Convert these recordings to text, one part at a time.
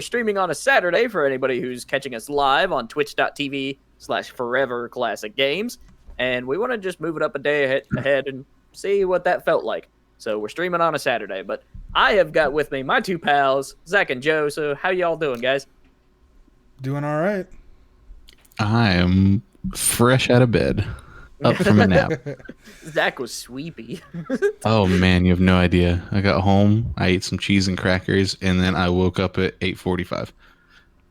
Streaming on a Saturday for anybody who's catching us live on twitch.tv/Forever Classic Games. And we want to just move it up a day ahead and see what that felt like. So we're streaming on a Saturday, but I have got with me my two pals, Zach and Joe. So how y'all doing, guys? Doing all right. I am fresh out of bed, up from a nap. Zach was sweepy. Oh man, you have no idea. I got home, I ate some cheese and crackers, and then I woke up at 8:45.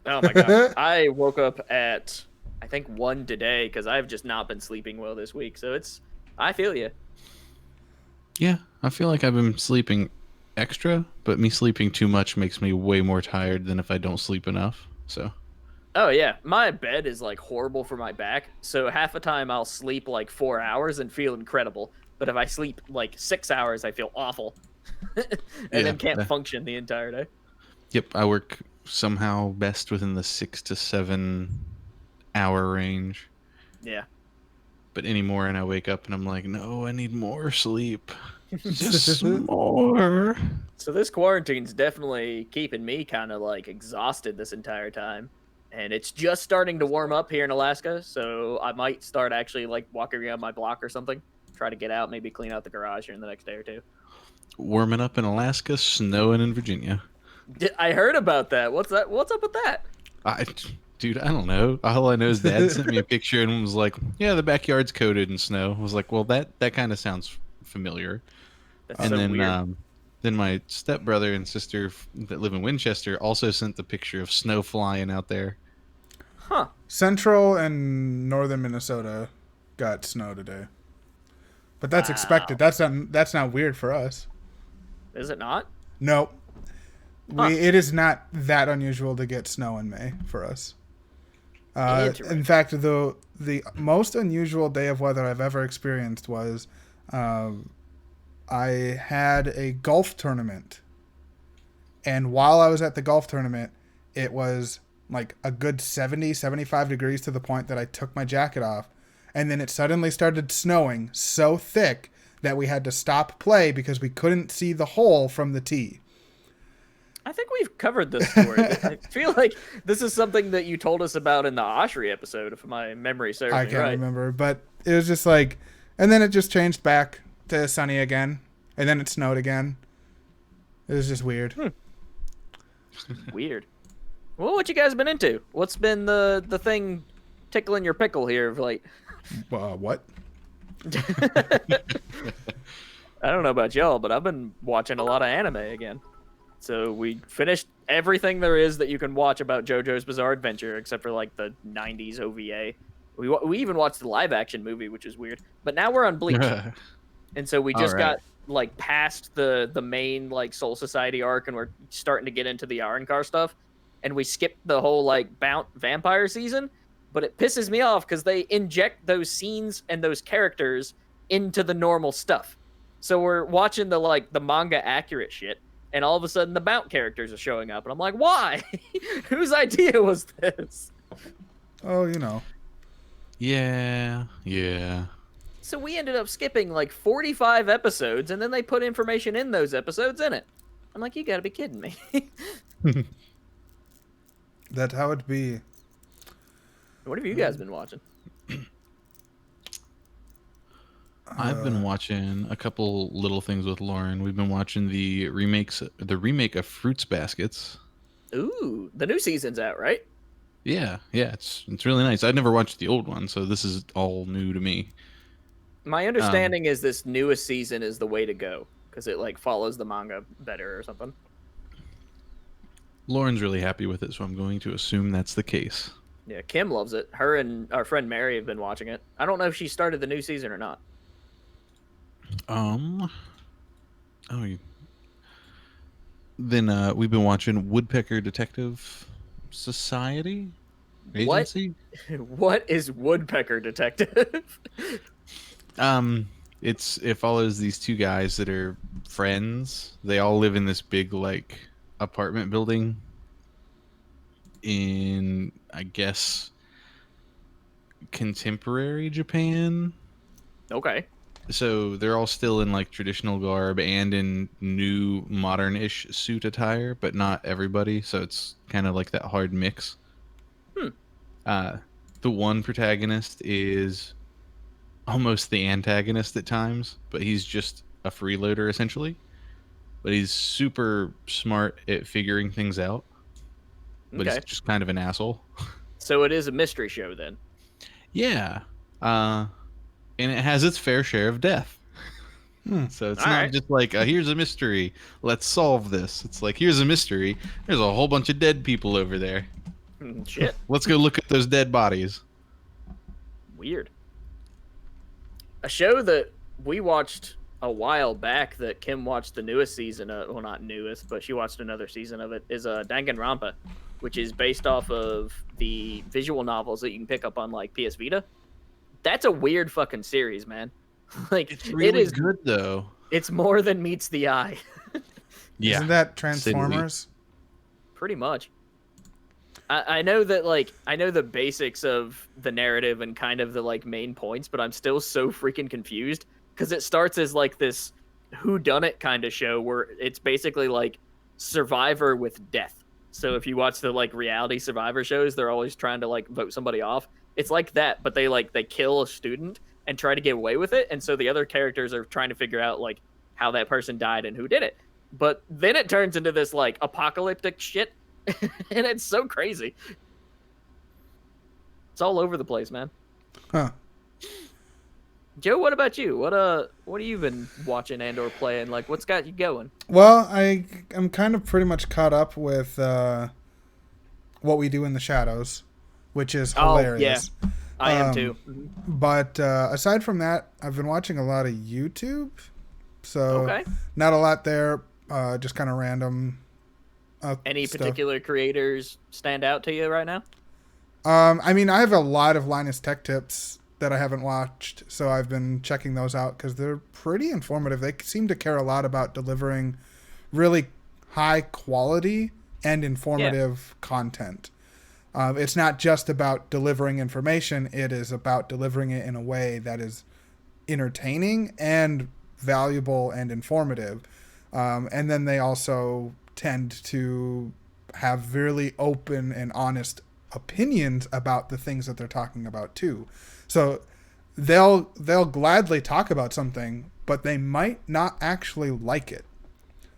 Oh my gosh. I woke up at, I think, 1 today because I've just not been sleeping well this week. So I feel you. Yeah, I feel like I've been sleeping extra, but me sleeping too much makes me way more tired than if I don't sleep enough. So. Oh yeah, my bed is like horrible for my back. So half the time I'll sleep like 4 hours and feel incredible. But if I sleep like 6 hours, I feel awful. and then can't function the entire day. Yep, I work somehow best within the 6 to 7 hour range. Yeah. But anymore, and I wake up and I'm like, no, I need more sleep. Just more. So this quarantine's definitely keeping me kind of like exhausted this entire time. And it's just starting to warm up here in Alaska, so I might start actually like walking around my block or something. Try to get out, maybe clean out the garage here in the next day or two. Warming up in Alaska, snowing in Virginia. I heard about that. What's that? What's up with that? Dude, I don't know. All I know is Dad sent me a picture and was like, "Yeah, the backyard's coated in snow." I was like, "Well, that kind of sounds familiar." That's and so then, weird. Then my stepbrother and sister that live in Winchester also sent the picture of snow flying out there. Huh. Central and northern Minnesota got snow today, but that's expected. That's not weird for us. Is it not? No, Huh. it is not that unusual to get snow in May for us. In fact, the most unusual day of weather I've ever experienced was I had a golf tournament, and while I was at the golf tournament, it was like a good 70, 75 degrees to the point that I took my jacket off, and then it suddenly started snowing so thick that we had to stop play because we couldn't see the hole from the tee. I think we've covered this story. I feel like this is something that you told us about in the Oshry episode, if my memory serves me right. I can't remember, but it was just like, and then it just changed back to sunny again, and then it snowed again. It was just weird. Weird. Well, what you guys been into? What's been the thing tickling your pickle here of late? What? I don't know about y'all, but I've been watching a lot of anime again. So we finished everything there is that you can watch about JoJo's Bizarre Adventure, except for like the 90s OVA. We even watched the live action movie, which is weird. But now we're on Bleach. And so we just got like past the main like Soul Society arc, and we're starting to get into the Arrancar stuff. And we skipped the whole like vampire season, but it pisses me off because they inject those scenes and those characters into the normal stuff. So we're watching the manga accurate shit, and all of a sudden the Mount characters are showing up, and I'm like, why? Whose idea was this? Oh, you know. Yeah. So we ended up skipping like 45 episodes, and then they put information in those episodes in it. I'm like, you gotta be kidding me. That's how it be. What have you guys been watching? I've been watching a couple little things with Lauren. We've been watching the remake of Fruits Baskets. Ooh, the new season's out, right? Yeah, it's really nice. I'd never watched the old one, so this is all new to me. My understanding is this newest season is the way to go because it like follows the manga better or something. Lauren's really happy with it, so I'm going to assume that's the case. Yeah, Kim loves it. Her and our friend Mary have been watching it. I don't know if she started the new season or not. Then we've been watching Woodpecker Detective Society Agency. What is Woodpecker Detective? It follows these two guys that are friends. They all live in this big like apartment building in, I guess, contemporary Japan. Okay. So they're all still in like traditional garb and in new modern-ish suit attire, but not everybody. So it's kind of like that hard mix. Hmm. Uh, the one protagonist is almost the antagonist at times, but he's just a freeloader essentially. But he's super smart at figuring things out. But he's Okay. just kind of an asshole. So it is a mystery show then. Yeah. Uh, and it has its fair share of death. Hmm. So it's All not right. just like, here's a mystery, let's solve this. It's like, here's a mystery, there's a whole bunch of dead people over there. Shit. Let's go look at those dead bodies. Weird. A show that we watched a while back that Kim watched the newest season of, well, not newest, but she watched another season of it, is Danganronpa, which is based off of the visual novels that you can pick up on like PS Vita. That's a weird fucking series, man. Like It's really it is good though. It's more than meets the eye. Yeah. Isn't that Transformers? Pretty much. I know that I know the basics of the narrative and kind of the like main points, but I'm still so freaking confused because it starts as like this whodunit kind of show where it's basically like Survivor with death. So if you watch the like reality Survivor shows, they're always trying to like vote somebody off. It's like that, but they kill a student and try to get away with it, and so the other characters are trying to figure out like how that person died and who did it. But then it turns into this like apocalyptic shit. And it's so crazy. It's all over the place, man. Huh. Joe, what about you? What have you been watching and or playing? Like, what's got you going? Well, I'm kind of pretty much caught up with What We Do in the Shadows, which is hilarious. Oh, yeah. I am too. But aside from that, I've been watching a lot of YouTube. So Okay. not a lot there. Just kind of random. Any stuff. particular creators stand out to you right now? I mean, I have a lot of Linus Tech Tips that I haven't watched, so I've been checking those out because they're pretty informative. They seem to care a lot about delivering really high quality and informative content. It's not just about delivering information. It is about delivering it in a way that is entertaining and valuable and informative. And then they also tend to have really open and honest opinions about the things that they're talking about too. So they'll gladly talk about something, but they might not actually like it.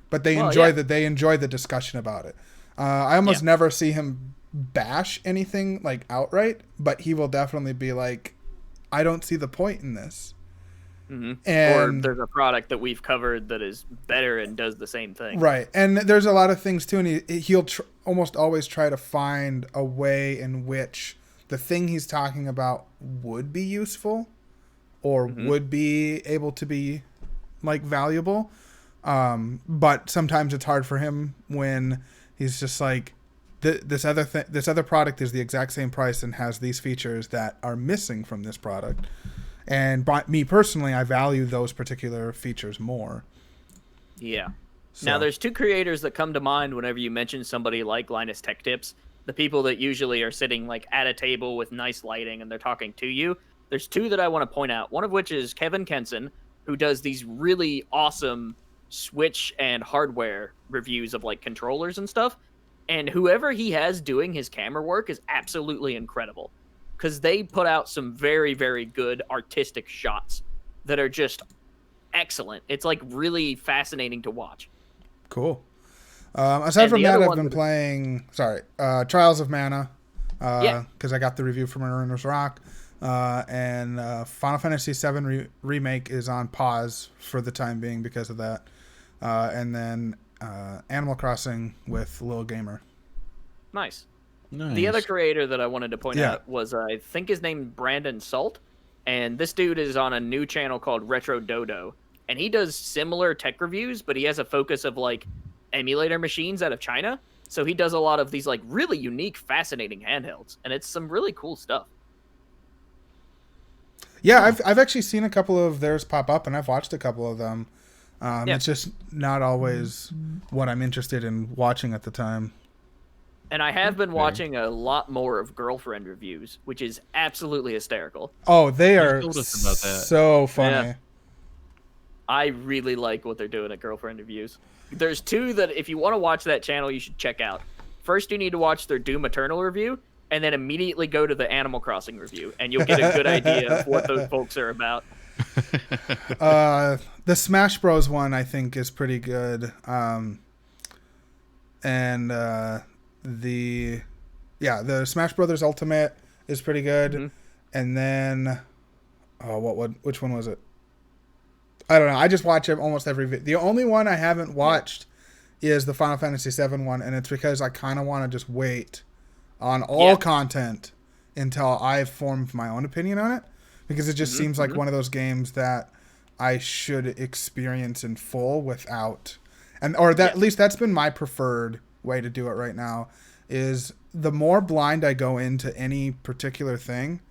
But they enjoy the discussion about it. I almost never see him bash anything like outright, but he will definitely be like, I don't see the point in this. Mm-hmm. And or there's a product that we've covered that is better and does the same thing. Right. And there's a lot of things too, and he'll almost always try to find a way in which the thing he's talking about would be useful or would be able to be like valuable. But sometimes it's hard for him when he's just like, this other product is the exact same price and has these features that are missing from this product. And by me personally, I value those particular features more. Yeah. So. Now, there's two creators that come to mind whenever you mention somebody like Linus Tech Tips. The people that usually are sitting like at a table with nice lighting and they're talking to you. There's two that I want to point out. One of which is Kevin Kenson, who does these really awesome Switch and hardware reviews of like controllers and stuff. And whoever he has doing his camera work is absolutely incredible. Because they put out some very, very good artistic shots that are just excellent. It's like really fascinating to watch. Cool. Aside from that, I've been playing Trials of Mana because I got the review from Runer's Rock, and Final Fantasy VII Remake is on pause for the time being because of that, and then Animal Crossing with Lil Gamer. Nice. Nice. The other creator that I wanted to point out was, I think his name Brandon Salt, and this dude is on a new channel called Retro Dodo, and he does similar tech reviews, but he has a focus of like emulator machines out of China. So he does a lot of these like really unique, fascinating handhelds, and it's some really cool stuff. Yeah, I've actually seen a couple of theirs pop up, and I've watched a couple of them. It's just not always what I'm interested in watching at the time. And I have been watching a lot more of girlfriend reviews, which is absolutely hysterical. Oh, they are told us about that. so funny. Yeah. I really like what they're doing at Girlfriend Reviews. There's two that if you want to watch that channel, you should check out. First, you need to watch their Doom Eternal review, and then immediately go to the Animal Crossing review, and you'll get a good idea of what those folks are about. The Smash Bros. One I think is pretty good, and the Smash Brothers Ultimate is pretty good, Mm-hmm. and then which one was it? I don't know. I just watch almost every video. The only one I haven't watched is the Final Fantasy VII one, and it's because I kind of want to just wait on all content until I've formed my own opinion on it, because it just seems like one of those games that I should experience in full without, at least that's been my preferred way to do it right now, is the more blind I go into any particular thing,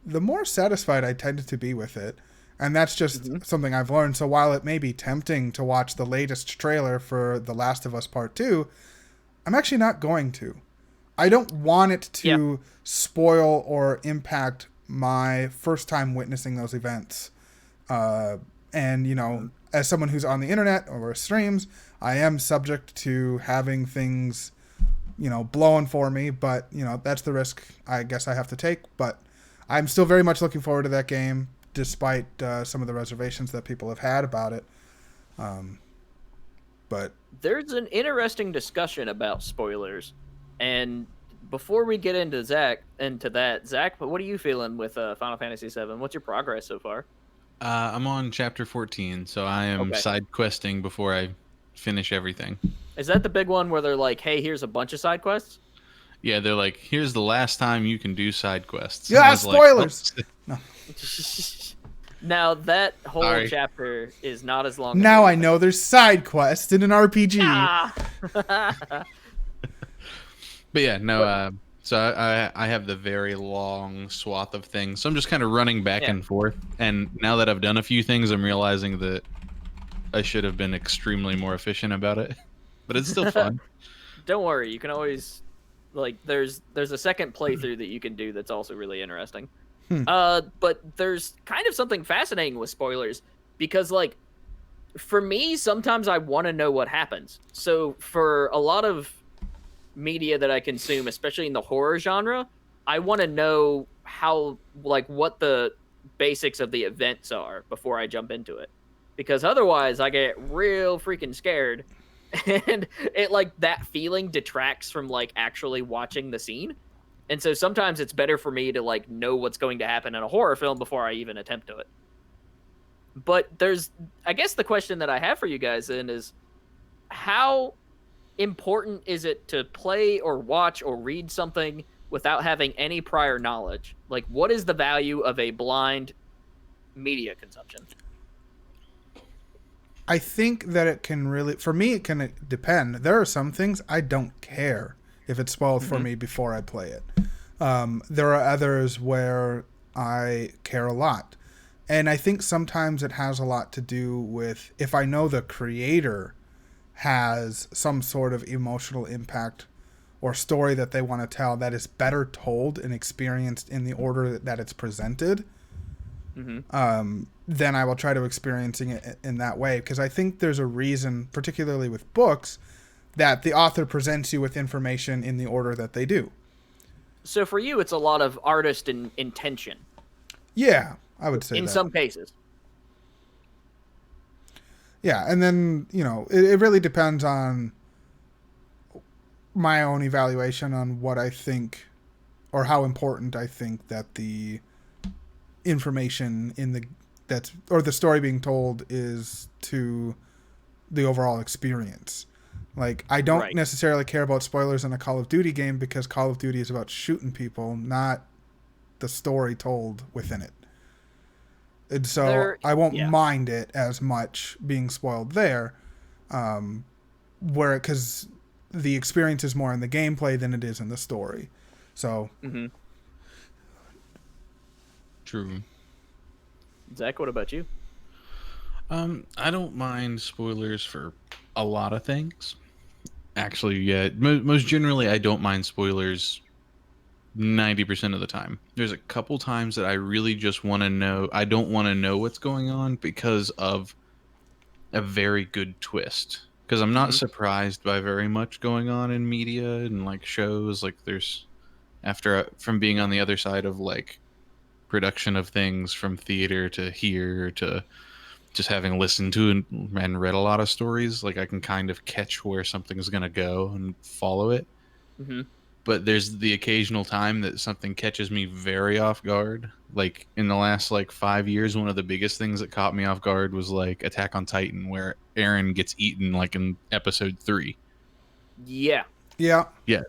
the more satisfied I tend to be with it. And that's just something I've learned. So while it may be tempting to watch the latest trailer for The Last of Us Part 2, I'm actually not going to. I don't want it to spoil or impact my first time witnessing those events. And, you know, as someone who's on the internet or streams, I am subject to having things, you know, blowing for me. But, you know, that's the risk I guess I have to take. But I'm still very much looking forward to that game, despite some of the reservations that people have had about it. But there's an interesting discussion about spoilers, and before we get into Zach, but what are you feeling with Final Fantasy VII? What's your progress so far? I'm on chapter 14, so I am side questing before I finish everything. Is that the big one where they're like, "Hey, here's a bunch of side quests"? Yeah, they're like, "Here's the last time you can do side quests." Yeah, spoilers. Like, Now that whole chapter is not as long. Now I know there's side quests in an RPG. Ah! But yeah, no. So I have the very long swath of things. So I'm just kind of running back and forth. And now that I've done a few things, I'm realizing that I should have been extremely more efficient about it. But it's still fun. Don't worry, you can always there's a second playthrough that you can do that's also really interesting. But there's kind of something fascinating with spoilers, because for me, sometimes I want to know what happens. So for a lot of media that I consume, especially in the horror genre, I want to know how, what the basics of the events are before I jump into it, because otherwise I get real freaking scared, and it that feeling detracts from actually watching the scene. And so sometimes it's better for me to know what's going to happen in a horror film before I even attempt to it. But I guess the question that I have for you guys then is, how important is it to play or watch or read something without having any prior knowledge? What is the value of a blind media consumption? I think that it can really, for me, it can depend. There are some things I don't care if it's spoiled for me before I play it. There are others where I care a lot. And I think sometimes it has a lot to do with if I know the creator has some sort of emotional impact or story that they want to tell that is better told and experienced in the order that it's presented, then I will try to experiencing it in that way. Because I think there's a reason, particularly with books, that the author presents you with information in the order that they do. So for you, it's a lot of artist and intention. Yeah, I would say in that. some cases. Yeah, and then, it really depends on my own evaluation on what I think or how important I think that the information or the story being told is to the overall experience. I don't necessarily care about spoilers in a Call of Duty game, because Call of Duty is about shooting people, not the story told within it. And so I won't mind it as much being spoiled there, because the experience is more in the gameplay than it is in the story. So. True. Zach, what about you? I don't mind spoilers for a lot of things. Actually, yeah. Most generally, I don't mind spoilers 90% of the time. There's a couple times that I really just want to know. I don't want to know what's going on because of a very good twist. Because I'm not surprised by very much going on in media and like shows. Like there's from being on the other side of like production of things from theater to here to just having listened to and read a lot of stories, like I can kind of catch where something's gonna go and follow it. Mm-hmm. But there's the occasional time that something catches me very off guard. Like in the last like 5 years, one of the biggest things that caught me off guard was like Attack on Titan, where Eren gets eaten like in episode 3. Yeah. Yeah. Yeah,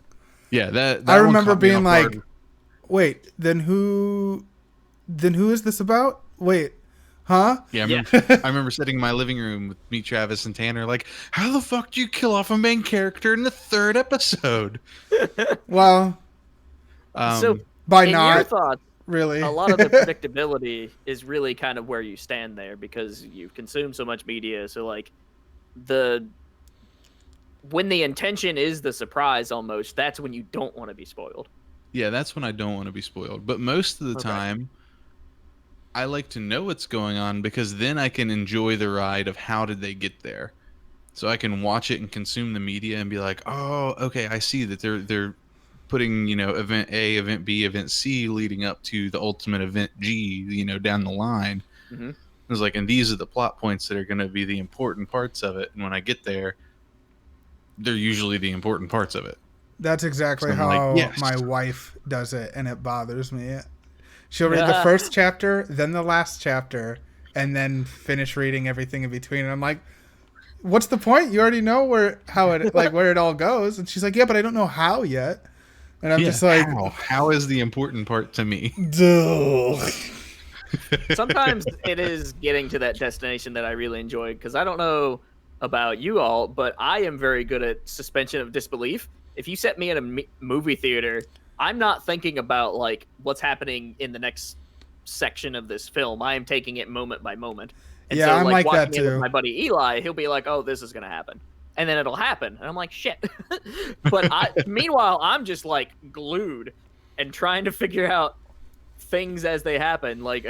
yeah. That I one remember caught me being off like, guard. wait, then who is this about? Wait, huh? Yeah, Yeah. I remember sitting in my living room with me, Travis, and Tanner, like, how the fuck do you kill off a main character in the 3rd episode? Well, So, by in your not thoughts, really. a lot of the predictability is really kind of where you stand there because you've consumed so much media. So, like, when the intention is the surprise almost, that's when you don't want to be spoiled. Yeah, that's when I don't want to be spoiled. But most of the time, I like to know what's going on because then I can enjoy the ride of how did they get there. So I can watch it and consume the media and be like, oh, okay, I see that they're putting, you know, event A, event B, event C leading up to the ultimate event G, you know, down the line. Mm-hmm. It's like, and these are the plot points that are going to be the important parts of it. And when I get there, they're usually the important parts of it. That's exactly So I'm how like, yes. my wife does it, and it bothers me. She'll read the first chapter, then the last chapter, and then finish reading everything in between. And I'm like, what's the point? You already know where it all goes. And she's like, yeah, but I don't know how yet. And I'm just like, how is the important part to me? Duh. Sometimes it is getting to that destination that I really enjoy because I don't know about you all, but I am very good at suspension of disbelief. If you set me in a movie theater, I'm not thinking about like what's happening in the next section of this film. I am taking it moment by moment. And yeah, so, I'm like that watching it with too. my buddy Eli, he'll be like, "Oh, this is gonna happen," and then it'll happen, and I'm like, "Shit!" But meanwhile, I'm just like glued and trying to figure out things as they happen. Like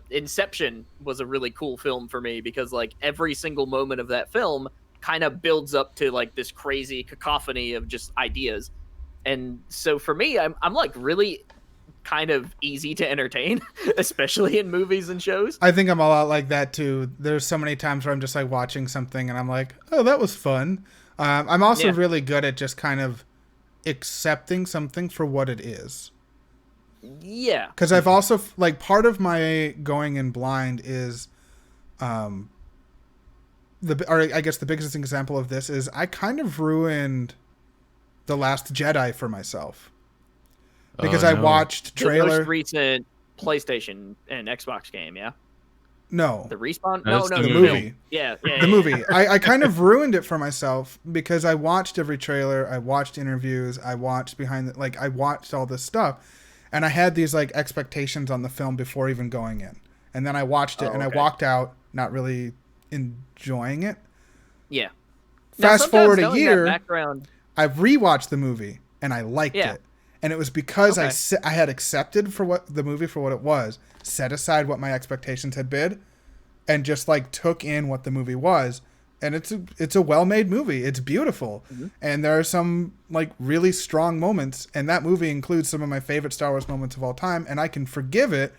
Inception was a really cool film for me because like every single moment of that film kind of builds up to like this crazy cacophony of just ideas. And so for me, I'm like really kind of easy to entertain, especially in movies and shows. I think I'm a lot like that too. There's so many times where I'm just like watching something and I'm like, oh, that was fun. I'm also really good at just kind of accepting something for what it is. Yeah. Because I've also, like, part of my going in blind is, I guess the biggest example of this is I kind of ruined The Last Jedi for myself. Because I watched trailer. The most recent PlayStation and Xbox game, yeah? No. The Respawn? No, the movie. Yeah. The movie. I kind of ruined it for myself because I watched every trailer, I watched interviews, I watched I watched all this stuff. And I had these like expectations on the film before even going in. And then I watched it and I walked out not really enjoying it. Yeah. Fast forward a year, background... I've rewatched the movie and I liked it. And it was because I had accepted for what the movie for what it was, set aside what my expectations had been, and just like took in what the movie was. And it's a well-made movie. It's beautiful. Mm-hmm. And there are some like really strong moments, and that movie includes some of my favorite Star Wars moments of all time, and I can forgive it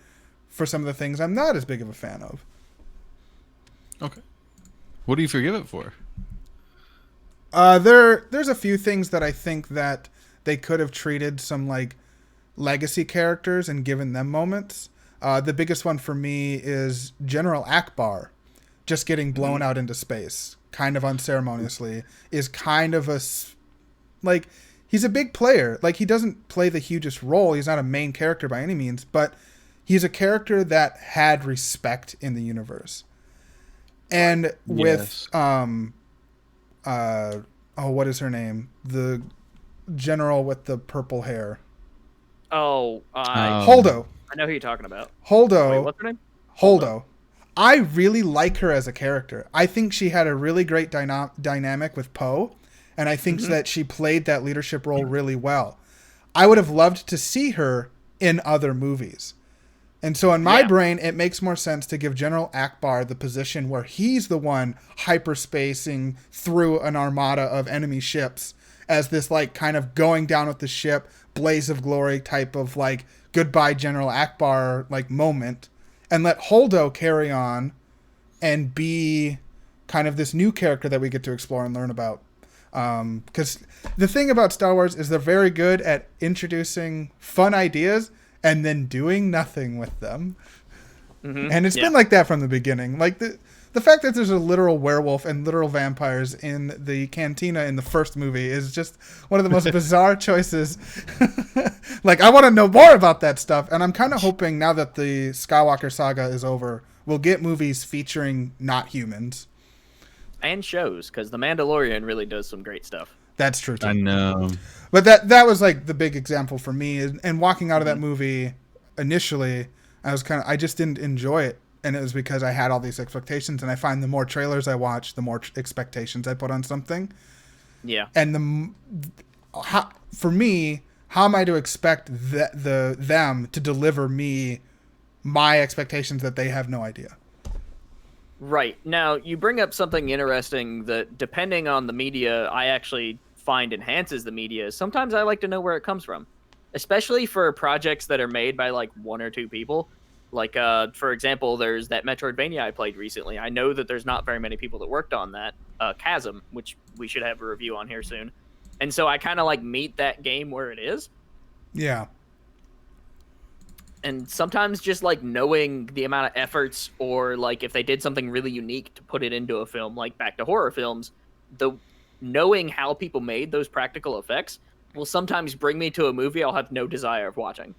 for some of the things I'm not as big of a fan of. Okay. What do you forgive it for? There's a few things that I think that they could have treated some like legacy characters and given them moments. The biggest one for me is General Akbar. Just getting blown out into space, kind of unceremoniously, is kind of like, he's a big player. Like, he doesn't play the hugest role. He's not a main character by any means, but he's a character that had respect in the universe. And with, what is her name? The general with the purple hair. Holdo. I know who you're talking about. Holdo. Wait, what's her name? Holdo. I really like her as a character. I think she had a really great dynamic with Poe, and I think that she played that leadership role really well. I would have loved to see her in other movies. And so in my brain, it makes more sense to give General Akbar the position where he's the one hyperspacing through an armada of enemy ships as this like kind of going down with the ship, blaze of glory type of like goodbye General Akbar like moment, and let Holdo carry on and be kind of this new character that we get to explore and learn about. Because the thing about Star Wars is they're very good at introducing fun ideas and then doing nothing with them. Mm-hmm. And it's been like that from the beginning. Like the fact that there's a literal werewolf and literal vampires in the cantina in the first movie is just one of the most bizarre choices. Like, I want to know more about that stuff. And I'm kind of hoping now that the Skywalker saga is over, we'll get movies featuring not humans. And shows, because The Mandalorian really does some great stuff. That's true too. I know. But that was like the big example for me. And walking out of that movie initially, I just didn't enjoy it. And it was because I had all these expectations. And I find the more trailers I watch, the more expectations I put on something. Yeah. And for me, how am I to expect them to deliver me my expectations that they have no idea? Right. Now, you bring up something interesting that, depending on the media, I actually find enhances the media. Sometimes I like to know where it comes from, especially for projects that are made by like one or two people. Like, for example, there's that Metroidvania I played recently. I know that there's not very many people that worked on that, Chasm, which we should have a review on here soon. And so I kind of like meet that game where it is. Yeah. And sometimes just like knowing the amount of efforts, or like if they did something really unique to put it into a film, like back to horror films, knowing how people made those practical effects will sometimes bring me to a movie I'll have no desire of watching.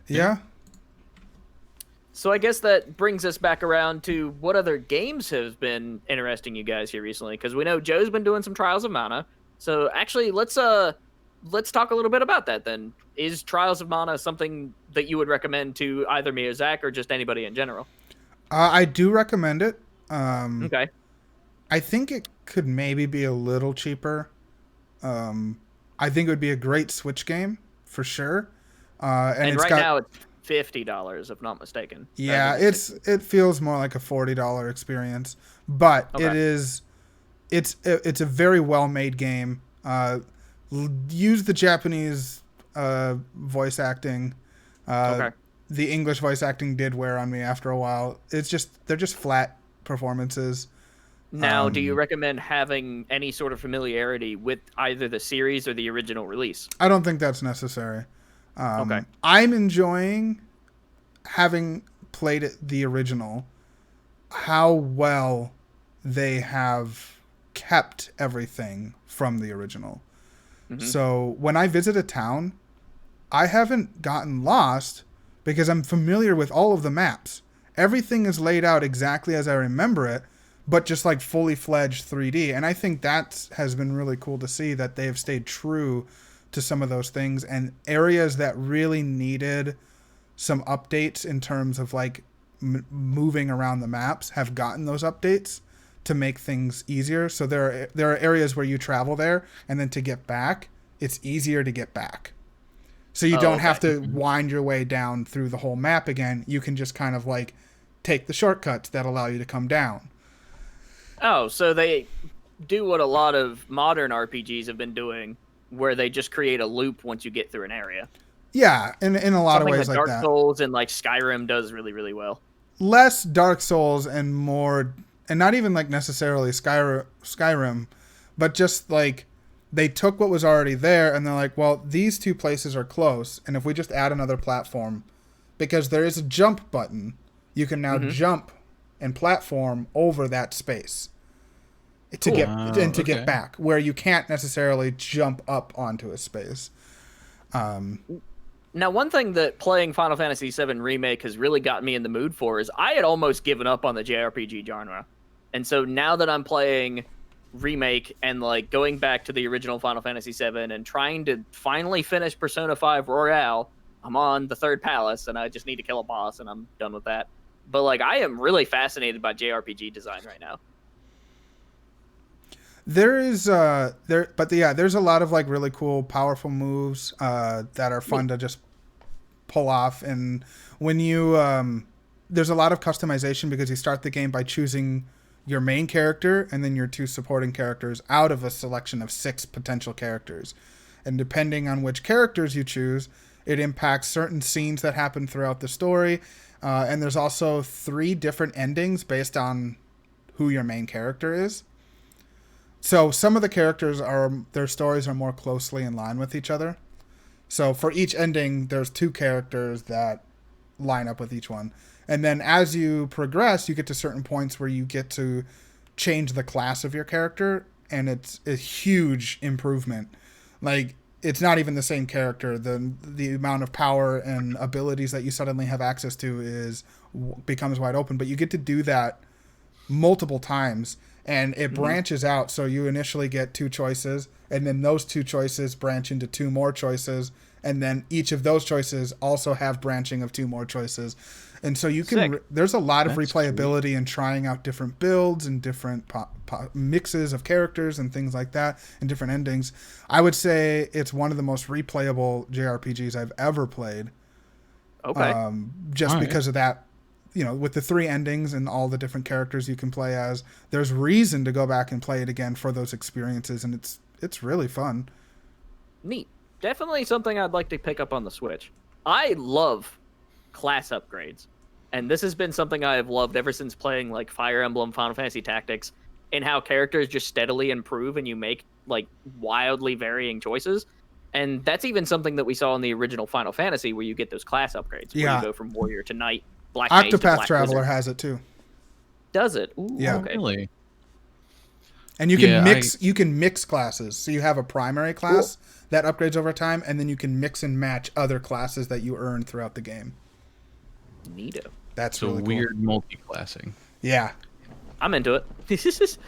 Yeah. So I guess that brings us back around to what other games have been interesting you guys here recently, because we know Joe's been doing some Trials of Mana. So actually, let's talk a little bit about that then. Is Trials of Mana something that you would recommend to either me or Zach, or just anybody in general? I do recommend it. Okay. I think it could maybe be a little cheaper. I think it would be a great Switch game for sure. And right now it's $50, if not mistaken. Yeah, it feels more like a $40 experience, but it's a very well made game. Use the Japanese voice acting. The English voice acting did wear on me after a while. They're just flat performances. Now, do you recommend having any sort of familiarity with either the series or the original release? I don't think that's necessary. I'm enjoying, having played the original, how well they have kept everything from the original. Mm-hmm. So when I visit a town, I haven't gotten lost because I'm familiar with all of the maps. Everything is laid out exactly as I remember it, but just like fully fledged 3D. And I think that has been really cool to see that they have stayed true to some of those things, and areas that really needed some updates in terms of like moving around the maps have gotten those updates to make things easier. So there are areas where you travel there, and then to get back, it's easier to get back. So you don't have to wind your way down through the whole map again. You can just kind of like take the shortcuts that allow you to come down. Oh, so they do what a lot of modern RPGs have been doing, where they just create a loop once you get through an area. Yeah, in a lot of ways like that. Dark Souls and like Skyrim does really, really well. Less Dark Souls and more, and not even like necessarily Skyrim, but just like they took what was already there and they're like, well, these two places are close, and if we just add another platform, because there is a jump button, you can now jump and platform over that space to get back, where you can't necessarily jump up onto a space. Now, one thing that playing Final Fantasy VII Remake has really gotten me in the mood for is I had almost given up on the JRPG genre. And so now that I'm playing Remake and like going back to the original Final Fantasy VII and trying to finally finish Persona 5 Royale, I'm on the third palace and I just need to kill a boss and I'm done with that. But like, I am really fascinated by JRPG design right now. There's a lot of like really cool, powerful moves that are fun to just pull off. And when you there's a lot of customization because you start the game by choosing your main character and then your 2 supporting characters out of a selection of 6 potential characters. And depending on which characters you choose, it impacts certain scenes that happen throughout the story. And there's also 3 different endings based on who your main character is. So some of the characters their stories are more closely in line with each other. So for each ending, there's 2 characters that line up with each one. And then as you progress, you get to certain points where you get to change the class of your character, and it's a huge improvement. Like, it's not even the same character. The amount of power and abilities that you suddenly have access to becomes wide open, but you get to do that multiple times, and it branches out. So you initially get 2 choices, and then those 2 choices branch into 2 more choices, and then each of those choices also have branching of 2 more choices. And so you can there's a lot of replayability in trying out different builds and different mixes of characters and things like that, and different endings. I would say it's one of the most replayable JRPGs I've ever played. Okay. Just because of that, with the 3 endings and all the different characters you can play as, there's reason to go back and play it again for those experiences, and it's really fun. Neat. Definitely something I'd like to pick up on the Switch. I love class upgrades, and this has been something I have loved ever since playing like Fire Emblem, Final Fantasy Tactics, and how characters just steadily improve and you make like wildly varying choices. And that's even something that we saw in the original Final Fantasy, where you get those class upgrades, where you go from warrior to knight, black mage to Octopath black Traveler wizard. has it too. Does it? Ooh, yeah. Okay. Really? And you can mix classes. So you have a primary class that upgrades over time, and then you can mix and match other classes that you earn throughout the game. Neato. That's so really weird cool. multi-classing. Yeah. I'm into it. It's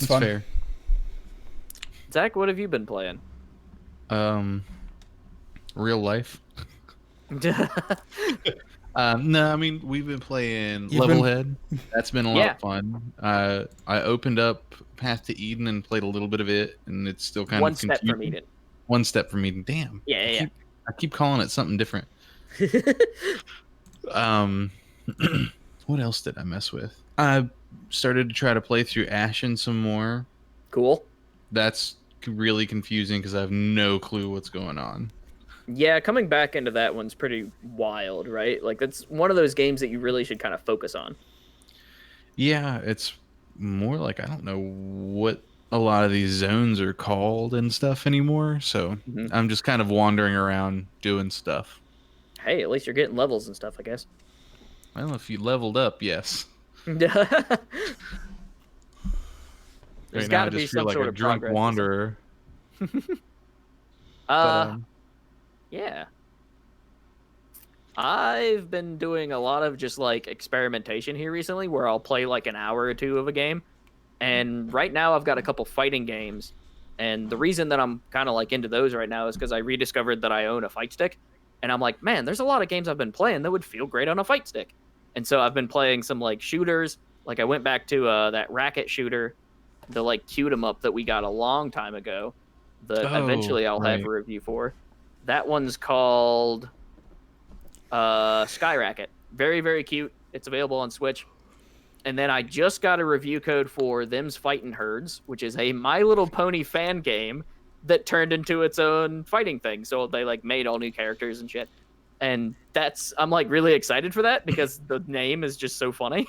fun. Fair. Zach, what have you been playing? Real life. No, I mean, we've been playing Levelhead. That's been a lot of fun. I opened up Path to Eden and played a little bit of it, and it's still kind One of step from Eden. One step from Eden. Damn. Yeah. I keep calling it something different. What else did I mess with? I started to try to play through Ashen some more. Cool. That's really confusing because I have no clue what's going on. Yeah, coming back into that one's pretty wild, right? Like, that's one of those games that you really should kind of focus on. Yeah, it's more like, I don't know what a lot of these zones are called and stuff anymore, so I'm just kind of wandering around doing stuff. Hey, at least you're getting levels and stuff, I guess. Well, if you leveled up, yes. There's Right got now, I to be just feel some like sort a of drunk progress. wanderer. Yeah. I've been doing a lot of just like experimentation here recently, where I'll play like an hour or 2 of a game. And right now I've got a couple fighting games. And the reason that I'm kind of like into those right now is because I rediscovered that I own a fight stick. And I'm like, man, there's a lot of games I've been playing that would feel great on a fight stick. And so I've been playing some like shooters. Like I went back to that racket shooter, the like cute 'em up that we got a long time ago, that eventually I'll have a review for. That one's called Sky Racket. Very, very cute. It's available on Switch. And then I just got a review code for Them's Fightin' Herds, which is a My Little Pony fan game that turned into its own fighting thing. So they like made all new characters and shit. And I'm like really excited for that because the name is just so funny.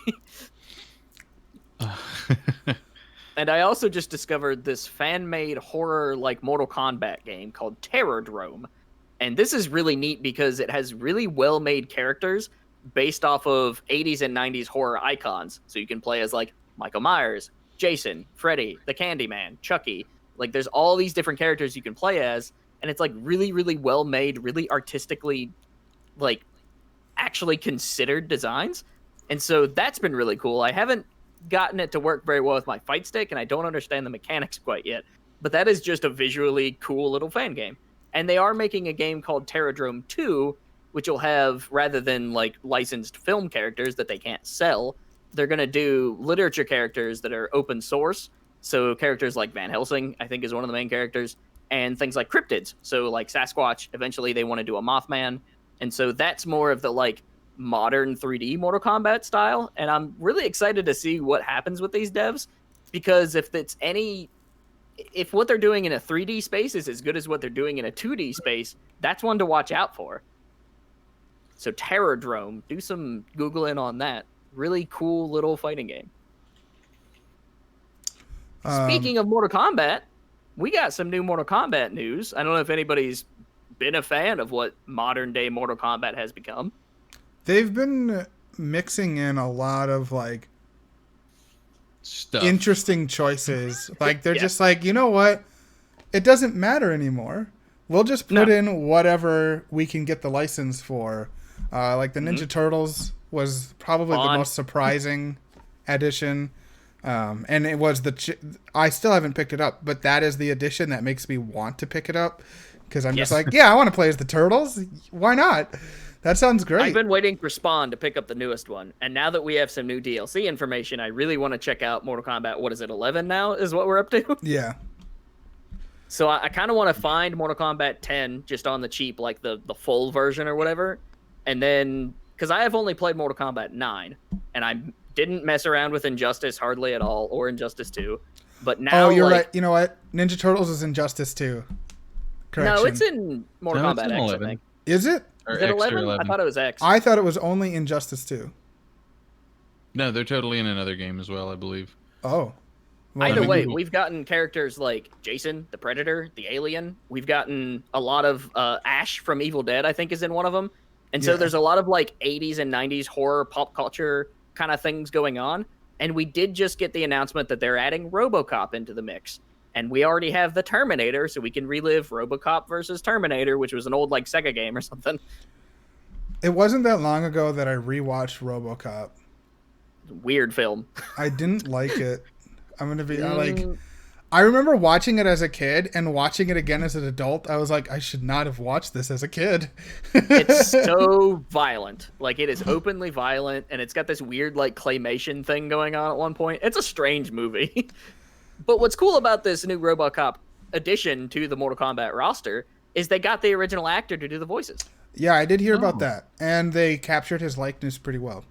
And I also just discovered this fan-made horror like Mortal Kombat game called Terrordrome. And this is really neat because it has really well-made characters based off of 80s and 90s horror icons. So you can play as like Michael Myers, Jason, Freddy, the Candyman, Chucky. Like there's all these different characters you can play as, and it's like really, really well-made, really artistically like actually considered designs. And so that's been really cool. I haven't gotten it to work very well with my fight stick, and I don't understand the mechanics quite yet. But that is just a visually cool little fan game. And they are making a game called Terrordrome 2, which will have, rather than like licensed film characters that they can't sell, they're going to do literature characters that are open source. So characters like Van Helsing, I think, is one of the main characters. and things like cryptids. So like Sasquatch, eventually they want to do a Mothman. And so that's more of the like modern 3D Mortal Kombat style. And I'm really excited to see what happens with these devs, because if what they're doing in a 3D space is as good as what they're doing in a 2D space, that's one to watch out for. So Terrordrome, do some Googling on that. Really cool little fighting game. Speaking of Mortal Kombat, we got some new Mortal Kombat news. I don't know if anybody's been a fan of what modern day Mortal Kombat has become. They've been mixing in a lot of like stuff. Interesting choices. Like they're just like, you know what? It doesn't matter anymore. We'll just put in whatever we can get the license for. Like the Ninja Turtles was probably the most surprising addition. And it was I still haven't picked it up, but that is the edition that makes me want to pick it up, because I'm just like, yeah, I want to play as the Turtles. Why not? That sounds great. I've been waiting for Spawn to pick up the newest one, and now that we have some new DLC information, I really want to check out Mortal Kombat. What is it, 11 now is what we're up to? Yeah. So I kind of want to find Mortal Kombat 10 just on the cheap, like the full version or whatever. And then, because I have only played Mortal Kombat 9, and I didn't mess around with Injustice hardly at all, or Injustice 2. But now, oh, you're right. You know what? Ninja Turtles is Injustice 2. Correction. No, it's in Mortal Kombat X, I think. Is it? Is it 11? I thought it was X. I thought it was only Injustice 2. No, they're totally in another game as well, I believe. Oh. Well, either way, we've gotten characters like Jason, the Predator, the Alien. We've gotten a lot of Ash from Evil Dead, I think, is in one of them. And so there's a lot of like 80s and 90s horror pop culture kind of things going on. And we did just get the announcement that they're adding RoboCop into the mix. And we already have the Terminator, so we can relive RoboCop versus Terminator, which was an old like Sega game or something. It wasn't that long ago that I rewatched RoboCop. Weird film. I didn't like it. I'm gonna be I remember watching it as a kid and watching it again as an adult. I was like, I should not have watched this as a kid. It's so violent. Like, it is openly violent, and it's got this weird like claymation thing going on at one point. It's a strange movie. But what's cool about this new RoboCop addition to the Mortal Kombat roster is they got the original actor to do the voices. Yeah, I did hear about that. And they captured his likeness pretty well.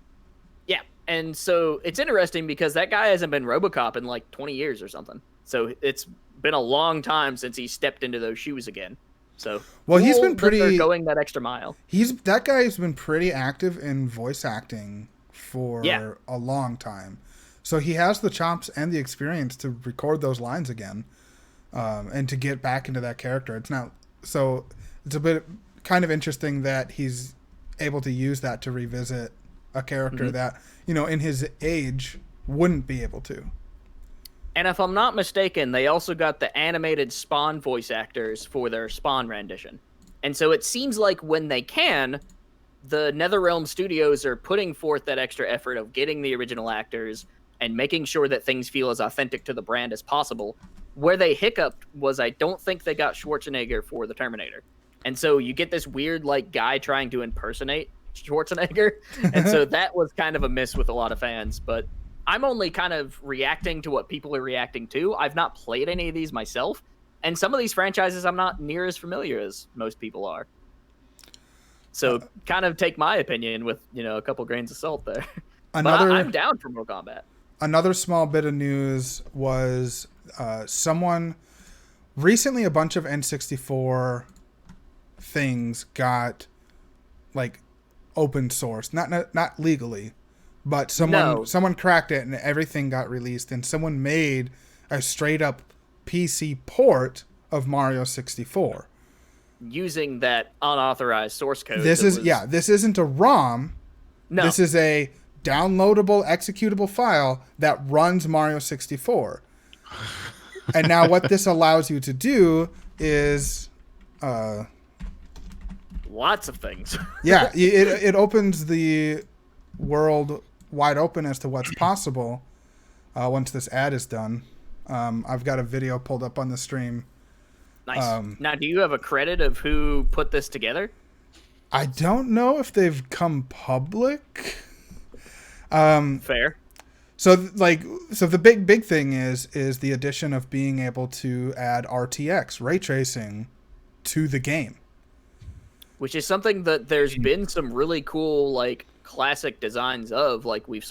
Yeah, and so it's interesting because that guy hasn't been RoboCop in like 20 years or something. So it's been a long time since he stepped into those shoes again. So well, he's been pretty going that extra mile. That guy's been pretty active in voice acting for a long time. So he has the chops and the experience to record those lines again, and to get back into that character. It's a bit kind of interesting that he's able to use that to revisit a character that, you know, in his age wouldn't be able to. And if I'm not mistaken, they also got the animated Spawn voice actors for their Spawn rendition. And so it seems like when they can, the NetherRealm Studios are putting forth that extra effort of getting the original actors and making sure that things feel as authentic to the brand as possible. Where they hiccuped was I don't think they got Schwarzenegger for the Terminator. And so you get this weird like guy trying to impersonate Schwarzenegger. And so that was kind of a miss with a lot of fans. But I'm only kind of reacting to what people are reacting to. I've not played any of these myself. And some of these franchises I'm not near as familiar as most people are. So kind of take my opinion with, you know, a couple grains of salt there. But I'm down for Mortal Kombat. Another small bit of news was someone recently, a bunch of N64 things got like open source, not legally, but someone cracked it and everything got released, and someone made a straight up PC port of Mario 64 using that unauthorized source code. This isn't a ROM. No. This is a downloadable executable file that runs Mario 64. And now what this allows you to do is lots of things. Yeah, it opens the world wide open as to what's possible once this ad is done. I've got a video pulled up on the stream. Nice. Now, do you have a credit of who put this together? I don't know if they've come public. Fair. So the big thing is the addition of being able to add RTX ray tracing to the game, which is something that there's been some really cool like classic designs of, like we've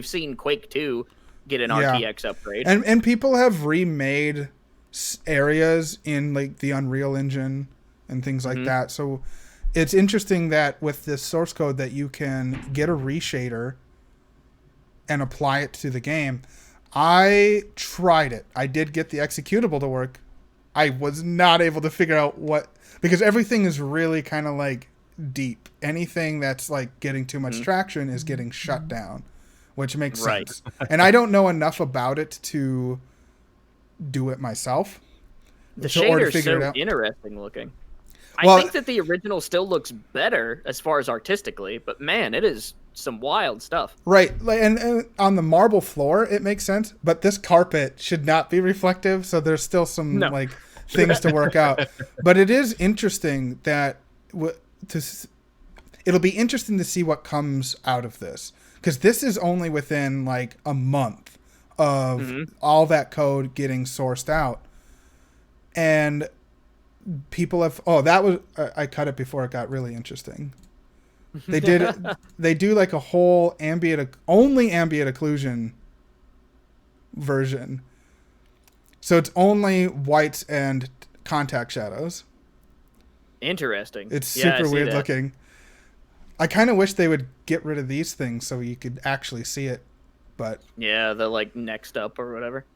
seen Quake 2 get an RTX upgrade, and people have remade areas in like the Unreal Engine and things like that. So it's interesting that with this source code that you can get a reshader and apply it to the game. I tried it. I did get the executable to work. I was not able to figure out because everything is really kind of like deep. Anything that's like getting too much traction is getting shut down, which makes sense. And I don't know enough about it to do it myself. The shader's so interesting looking. I think that the original still looks better as far as artistically, but man, it is some wild stuff. Right. And on the marble floor, it makes sense, but this carpet should not be reflective, so there's still some like things to work out. But it is interesting that it'll be interesting to see what comes out of this, because this is only within like a month of all that code getting sourced out. And people have I cut it before it got really interesting. They do like a whole only ambient occlusion version, so it's only whites and contact shadows. Interesting. It's super weird looking. I kind of wish they would get rid of these things so you could actually see it, but yeah, the like next up or whatever.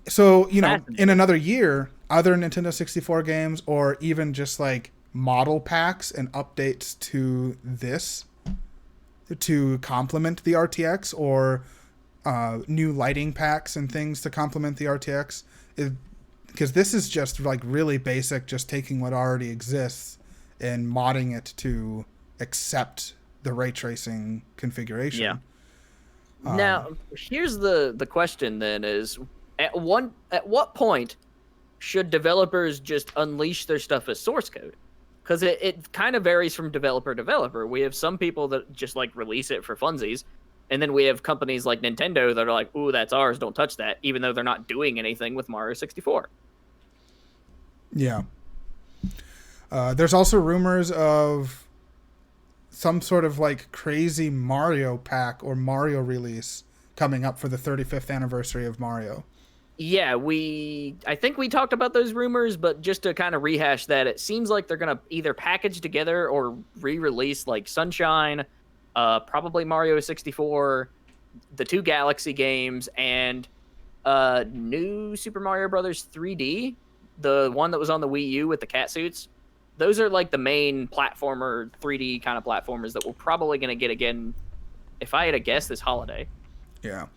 So, in another year, other Nintendo 64 games, or even just like model packs and updates to this to complement the RTX, or new lighting packs and things to complement the RTX, because this is just like really basic, just taking what already exists and modding it to accept the ray tracing configuration. Yeah. Now, here's the question then is, at what point should developers just unleash their stuff as source code? Because it kind of varies from developer to developer. We have some people that just like release it for funsies, and then we have companies like Nintendo that are like, "Ooh, that's ours, don't touch that," even though they're not doing anything with Mario 64. Yeah. There's also rumors of some sort of like crazy Mario pack or Mario release coming up for the 35th anniversary of Mario. Yeah, I think we talked about those rumors, but just to kind of rehash that, it seems like they're going to either package together or re-release like Sunshine, probably Mario 64, the 2 Galaxy games, and new Super Mario Brothers 3D, the one that was on the Wii U with the cat suits. Those are like the main platformer, 3D kind of platformers that we're probably going to get again, if I had to guess, this holiday. Yeah.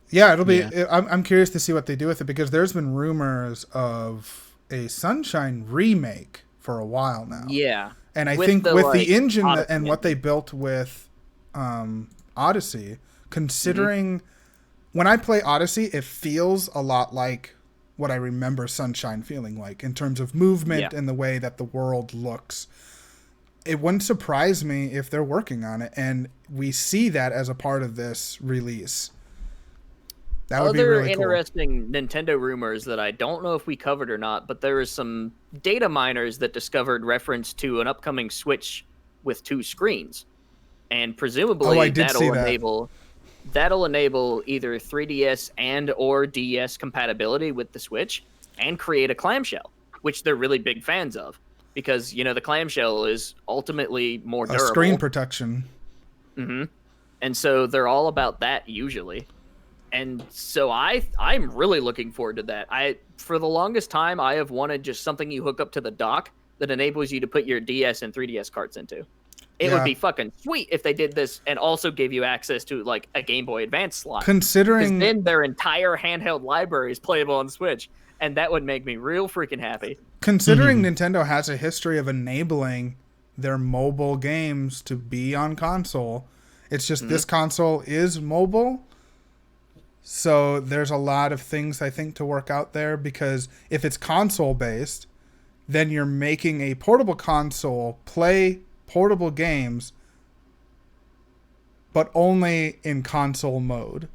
Yeah, it'll be. Yeah. I'm curious to see what they do with it, because there's been rumors of a Sunshine remake for a while now. Yeah, and I think with the engine and what they built with Odyssey, considering when I play Odyssey, it feels a lot like what I remember Sunshine feeling like in terms of movement and the way that the world looks. It wouldn't surprise me if they're working on it, and we see that as a part of this release. That would be really interesting Nintendo rumors that I don't know if we covered or not, but there is some data miners that discovered reference to an upcoming Switch with 2 screens, and presumably that'll enable either 3DS and or DS compatibility with the Switch, and create a clamshell, which they're really big fans of, because the clamshell is ultimately more durable. Screen protection. And so they're all about that usually. And so I'm really looking forward to that. For the longest time, I have wanted just something you hook up to the dock that enables you to put your DS and 3DS carts into. It would be fucking sweet if they did this and also gave you access to like a Game Boy Advance slot. Considering then their entire handheld library is playable on Switch, and that would make me real freaking happy. Considering Nintendo has a history of enabling their mobile games to be on console, it's just this console is mobile. So there's a lot of things I think to work out there, because if it's console based, then you're making a portable console play portable games but only in console mode.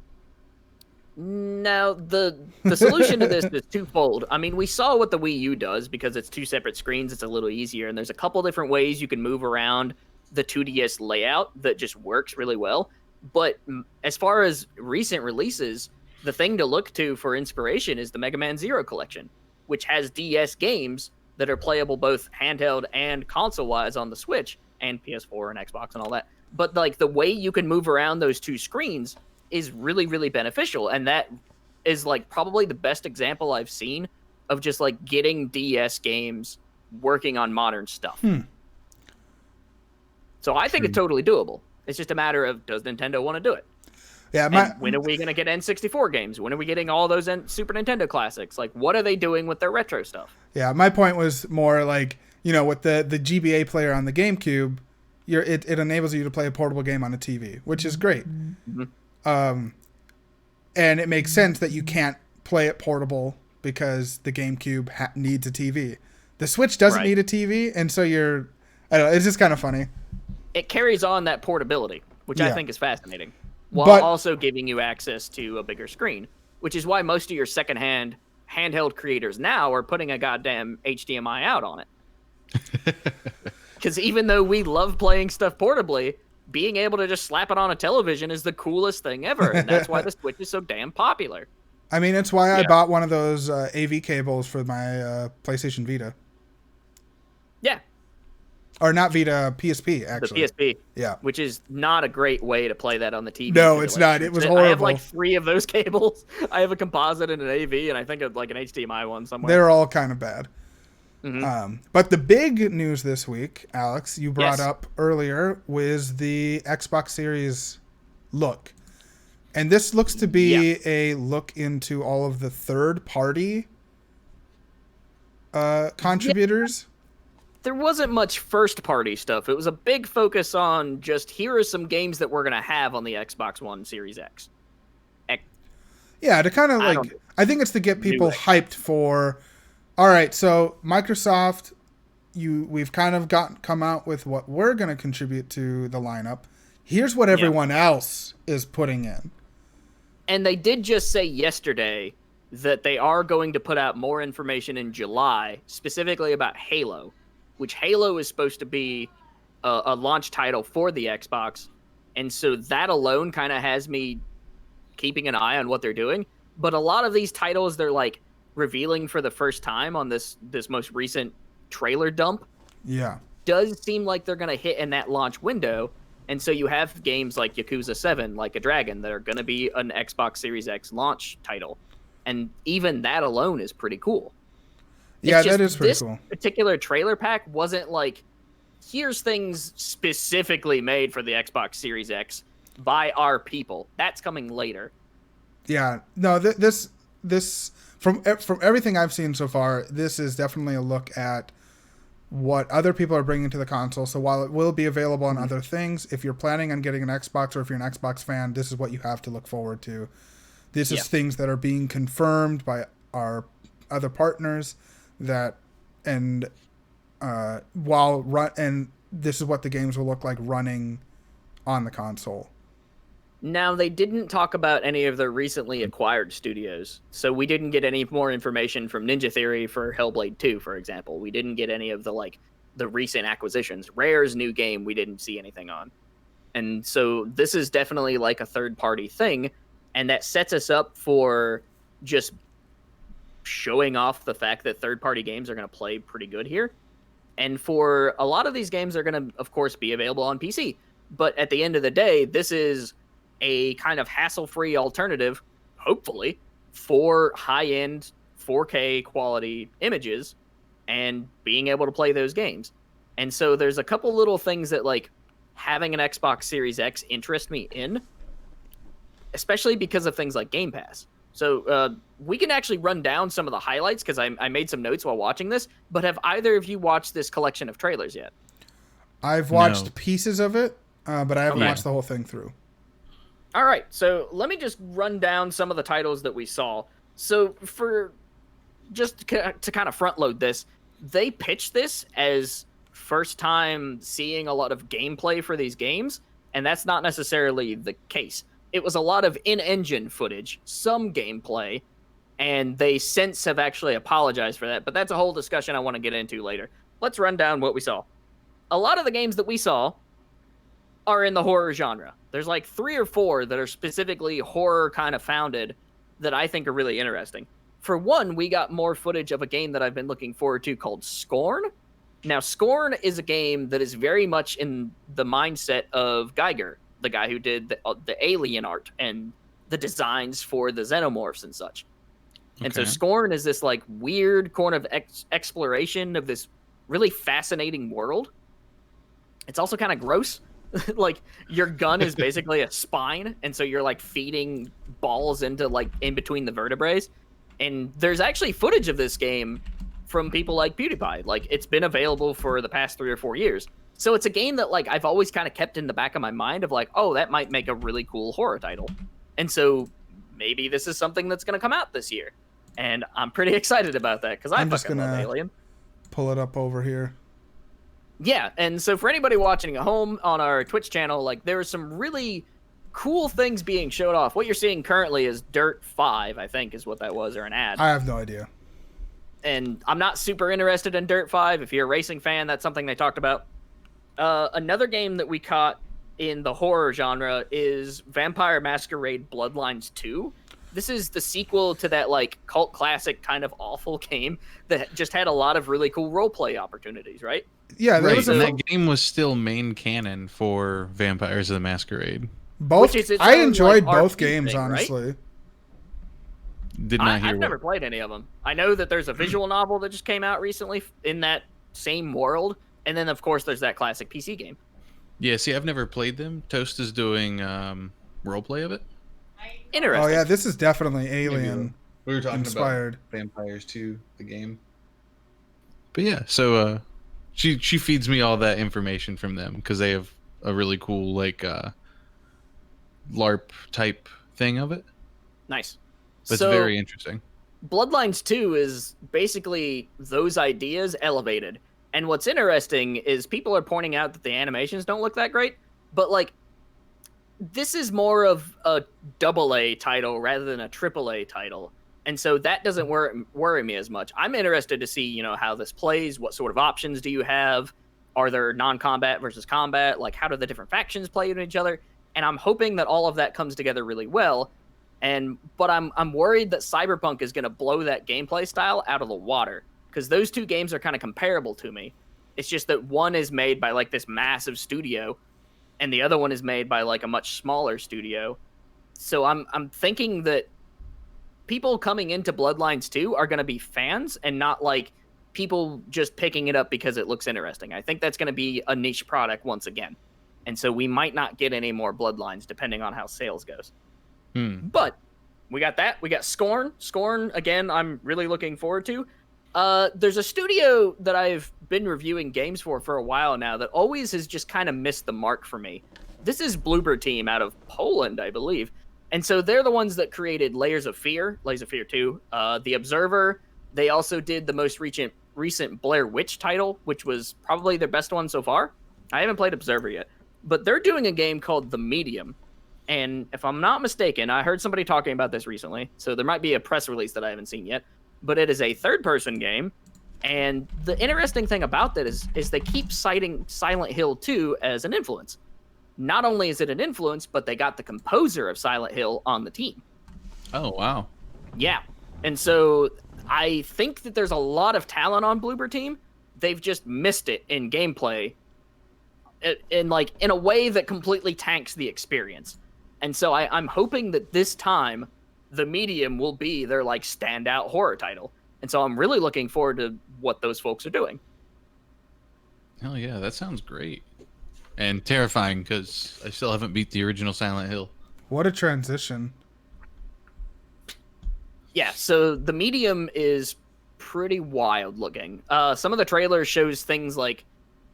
Now, the solution to this is twofold. I mean, we saw what the Wii U does because it's 2 separate screens. It's a little easier, and there's a couple different ways you can move around the 2DS layout that just works really well. But as far as recent releases, the thing to look to for inspiration is the Mega Man Zero collection, which has DS games that are playable both handheld and console-wise on the Switch and PS4 and Xbox and all that. But like the way you can move around those 2 screens is really, really beneficial. And that is like probably the best example I've seen of just like getting DS games working on modern stuff. So I think it's totally doable. It's just a matter of, does Nintendo want to do it? Yeah. When are we going to get N64 games? When are we getting all those Super Nintendo classics? Like, what are they doing with their retro stuff? Yeah, my point was more like, with the GBA player on the GameCube, it enables you to play a portable game on a TV, which is great. Mm-hmm. And it makes sense that you can't play it portable because the GameCube needs a TV. The Switch doesn't need a TV, and so I don't know, it's just kind of funny. It carries on that portability, which I think is fascinating, while also giving you access to a bigger screen, which is why most of your secondhand handheld creators now are putting a goddamn HDMI out on it. Because even though we love playing stuff portably, being able to just slap it on a television is the coolest thing ever, and that's why the Switch is so damn popular. I mean, it's why I bought one of those AV cables for my PlayStation Vita. Yeah. Or not Vita, PSP, actually. The PSP. Yeah. Which is not a great way to play that on the TV. No, it's not. It was horrible. I have like 3 of those cables. I have a composite and an AV, and I think of like an HDMI one somewhere. They're all kind of bad. Mm-hmm. But the big news this week, Alex, you brought up earlier, was the Xbox Series look. And this looks to be a look into all of the third-party contributors. There wasn't much first-party stuff. It was a big focus on just, here are some games that we're going to have on the Xbox One Series X. Yeah, to kind of I think it's to get people hyped for... All right, so Microsoft, we've kind of come out with what we're going to contribute to the lineup. Here's what everyone else is putting in. And they did just say yesterday that they are going to put out more information in July, specifically about Halo, which Halo is supposed to be a launch title for the Xbox. And so that alone kind of has me keeping an eye on what they're doing. But a lot of these titles, they're like revealing for the first time on this most recent trailer dump. Yeah. Does seem like they're going to hit in that launch window. And so you have games like Yakuza 7, Like a Dragon, that are going to be an Xbox Series X launch title. And even that alone is pretty cool. Yeah, that is pretty cool. This particular trailer pack wasn't like, here's things specifically made for the Xbox Series X by our people. That's coming later. Yeah. No, this from everything I've seen so far, this is definitely a look at what other people are bringing to the console. So while it will be available on other things, if you're planning on getting an Xbox or if you're an Xbox fan, this is what you have to look forward to. This is things that are being confirmed by our other partners and this is what the games will look like running on the console. Now, they didn't talk about any of the recently acquired studios, so we didn't get any more information from Ninja Theory for Hellblade 2, for example. We didn't get any of the recent acquisitions. Rare's new game, we didn't see anything on. And so this is definitely like a third-party thing, and that sets us up for just showing off the fact that third-party games are going to play pretty good here. And for a lot of these games, they're going to, of course, be available on PC. But at the end of the day, this is a kind of hassle-free alternative, hopefully, for high-end 4K quality images and being able to play those games. And so there's a couple little things that, like, having an Xbox Series X interest me in, especially because of things like Game Pass. So we can actually run down some of the highlights, because I made some notes while watching this, but have either of you watched this collection of trailers yet? I've watched pieces of it, but I haven't watched the whole thing through. All right, so let me just run down some of the titles that we saw. So for just to kind of front load this, they pitched this as first time seeing a lot of gameplay for these games, And that's not necessarily the case. It was a lot of in-engine footage, some gameplay, and they since have actually apologized for that. But that's a whole discussion I want to get into later. Let's run down what we saw. A lot of the games that we saw are in the horror genre. There's like 3 or 4 that are specifically horror kind of founded that I think are really interesting. For one, we got more footage of a game that I've been looking forward to called Scorn. Now, Scorn is a game that is very much in the mindset of Geiger, the guy who did the alien art and the designs for the xenomorphs and such. Okay. And so Scorn is this like weird kind of exploration of this really fascinating world. It's also kind of gross. Like your gun is basically a spine, and so you're like feeding balls into like in between the vertebrae. And there's actually footage of this game from people like PewDiePie. Like it's been available for the past 3 or 4 years. So it's a game that like I've always kind of kept in the back of my mind of like, oh, that might make a really cool horror title. And so maybe this is something that's going to come out this year. And I'm pretty excited about that because I fucking love Alien. Pull it up over here. Yeah, and so for anybody watching at home on our Twitch channel, like there are some really cool things being showed off. What you're seeing currently is Dirt 5, I think is what that was, or an ad. I have no idea. And I'm not super interested in Dirt 5. If you're a racing fan, that's something they talked about. Another game that we caught in the horror genre is Vampire Masquerade Bloodlines 2. This is the sequel to that like cult classic kind of awful game that just had a lot of really cool roleplay opportunities, right? Yeah, right. And that game was still main canon for Vampires of the Masquerade. Both I enjoyed like, both games, thing, honestly. Right? Did not hear. I've never played any of them. I know that there's a visual novel that just came out recently in that same world, and then of course there's that classic PC game. Yeah, see, I've never played them. Toast is doing roleplay of it. Interesting. Oh yeah, this is definitely Alien. We were talking inspired. About Vampires 2, the game. But yeah, so she feeds me all that information from them because they have a really cool like LARP type thing of it. Nice. That's so, very interesting. Bloodlines 2 is basically those ideas elevated. And what's interesting is people are pointing out that the animations don't look that great, but like this is more of a AA title rather than a AAA title. And so that doesn't worry me as much. I'm interested to see, you know, how this plays. What sort of options do you have? Are there non-combat versus combat? Like, how do the different factions play with each other? And I'm hoping that all of that comes together really well. But I'm worried that Cyberpunk is going to blow that gameplay style out of the water because those two games are kind of comparable to me. It's just that one is made by like this massive studio, and the other one is made by like a much smaller studio. So I'm thinking that people coming into Bloodlines 2 are going to be fans and not like people just picking it up because it looks interesting. I think that's going to be a niche product once again. And so we might not get any more Bloodlines depending on how sales goes. But we got that. We got Scorn. Scorn, again, I'm really looking forward to. There's a studio that I've been reviewing games for a while now that always has just kind of missed the mark for me. This is Bloober Team out of Poland, I believe. And so they're the ones that created Layers of Fear 2, The Observer. They also did the most recent Blair Witch title, which was probably their best one so far. I haven't played Observer yet. But they're doing a game called The Medium. And if I'm not mistaken, I heard somebody talking about this recently, so there might be a press release that I haven't seen yet. But it is a third-person game, and the interesting thing about that is they keep citing Silent Hill 2 as an influence. Not only is it an influence, but they got the composer of Silent Hill on the team. Oh, wow. Yeah. And so I think that there's a lot of talent on Bloober Team. They've just missed it in gameplay in a way that completely tanks the experience. And so I'm hoping that this time The Medium will be their like standout horror title. And so I'm really looking forward to what those folks are doing. Hell yeah, that sounds great. And terrifying because I still haven't beat the original Silent Hill. What a transition. Yeah, so The Medium is pretty wild looking. Some of the trailers shows things like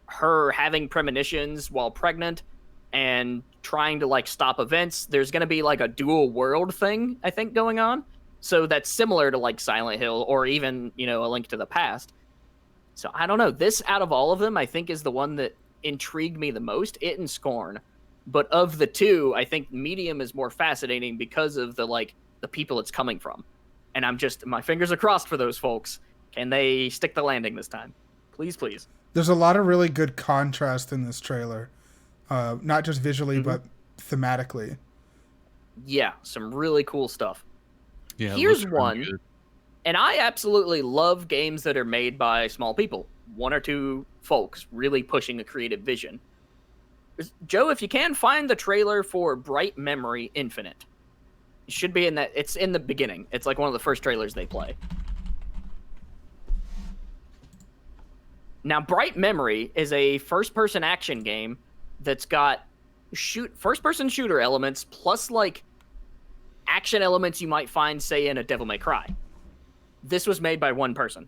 her having premonitions while pregnant and trying to like stop events. There's going to be like a dual world thing, I think, going on. So that's similar to like Silent Hill or even, you know, A Link to the Past. So I don't know. This out of all of them, I think is the one that intrigued me the most. It and Scorn. But of the two, I think medium is more fascinating because of the people it's coming from. And my fingers are crossed for those folks. Can they stick the landing this time? Please, please. There's a lot of really good contrast in this trailer. Not just visually, but thematically. Yeah, some really cool stuff. Yeah, here's one, and I absolutely love games that are made by small people. One or two folks really pushing a creative vision. Joe, if you can, find the trailer for Bright Memory Infinite. It should be in that. It's in the beginning. It's like one of the first trailers they play. Now, Bright Memory is a first-person action game that's got first-person shooter elements plus like action elements you might find, say, in a Devil May Cry. This was made by one person.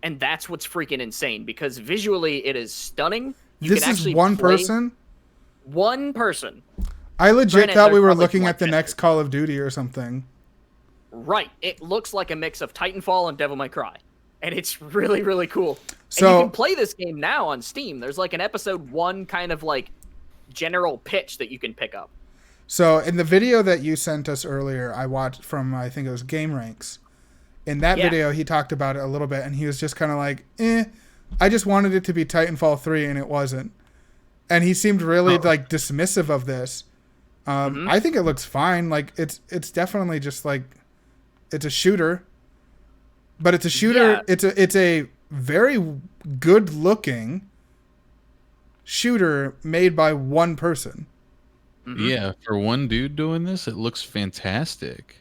And that's what's freaking insane, because visually it is stunning. This is one person? One person. I legit thought we were looking at the next Call of Duty or something. Right. It looks like a mix of Titanfall and Devil May Cry. And it's really, really cool. So, and you can play this game now on Steam. There's like an episode 1 kind of like general pitch that you can pick up. So in the video that you sent us earlier, I watched from, I think it was Game Ranks. In that video, he talked about it a little bit, and he was just kind of like, I just wanted it to be Titanfall 3, and it wasn't. And he seemed really like dismissive of this. I think it looks fine. Like it's definitely just like, it's a shooter. But it's a shooter. Yeah. It's a very good looking shooter made by one person. Yeah, for one dude doing this, it looks fantastic.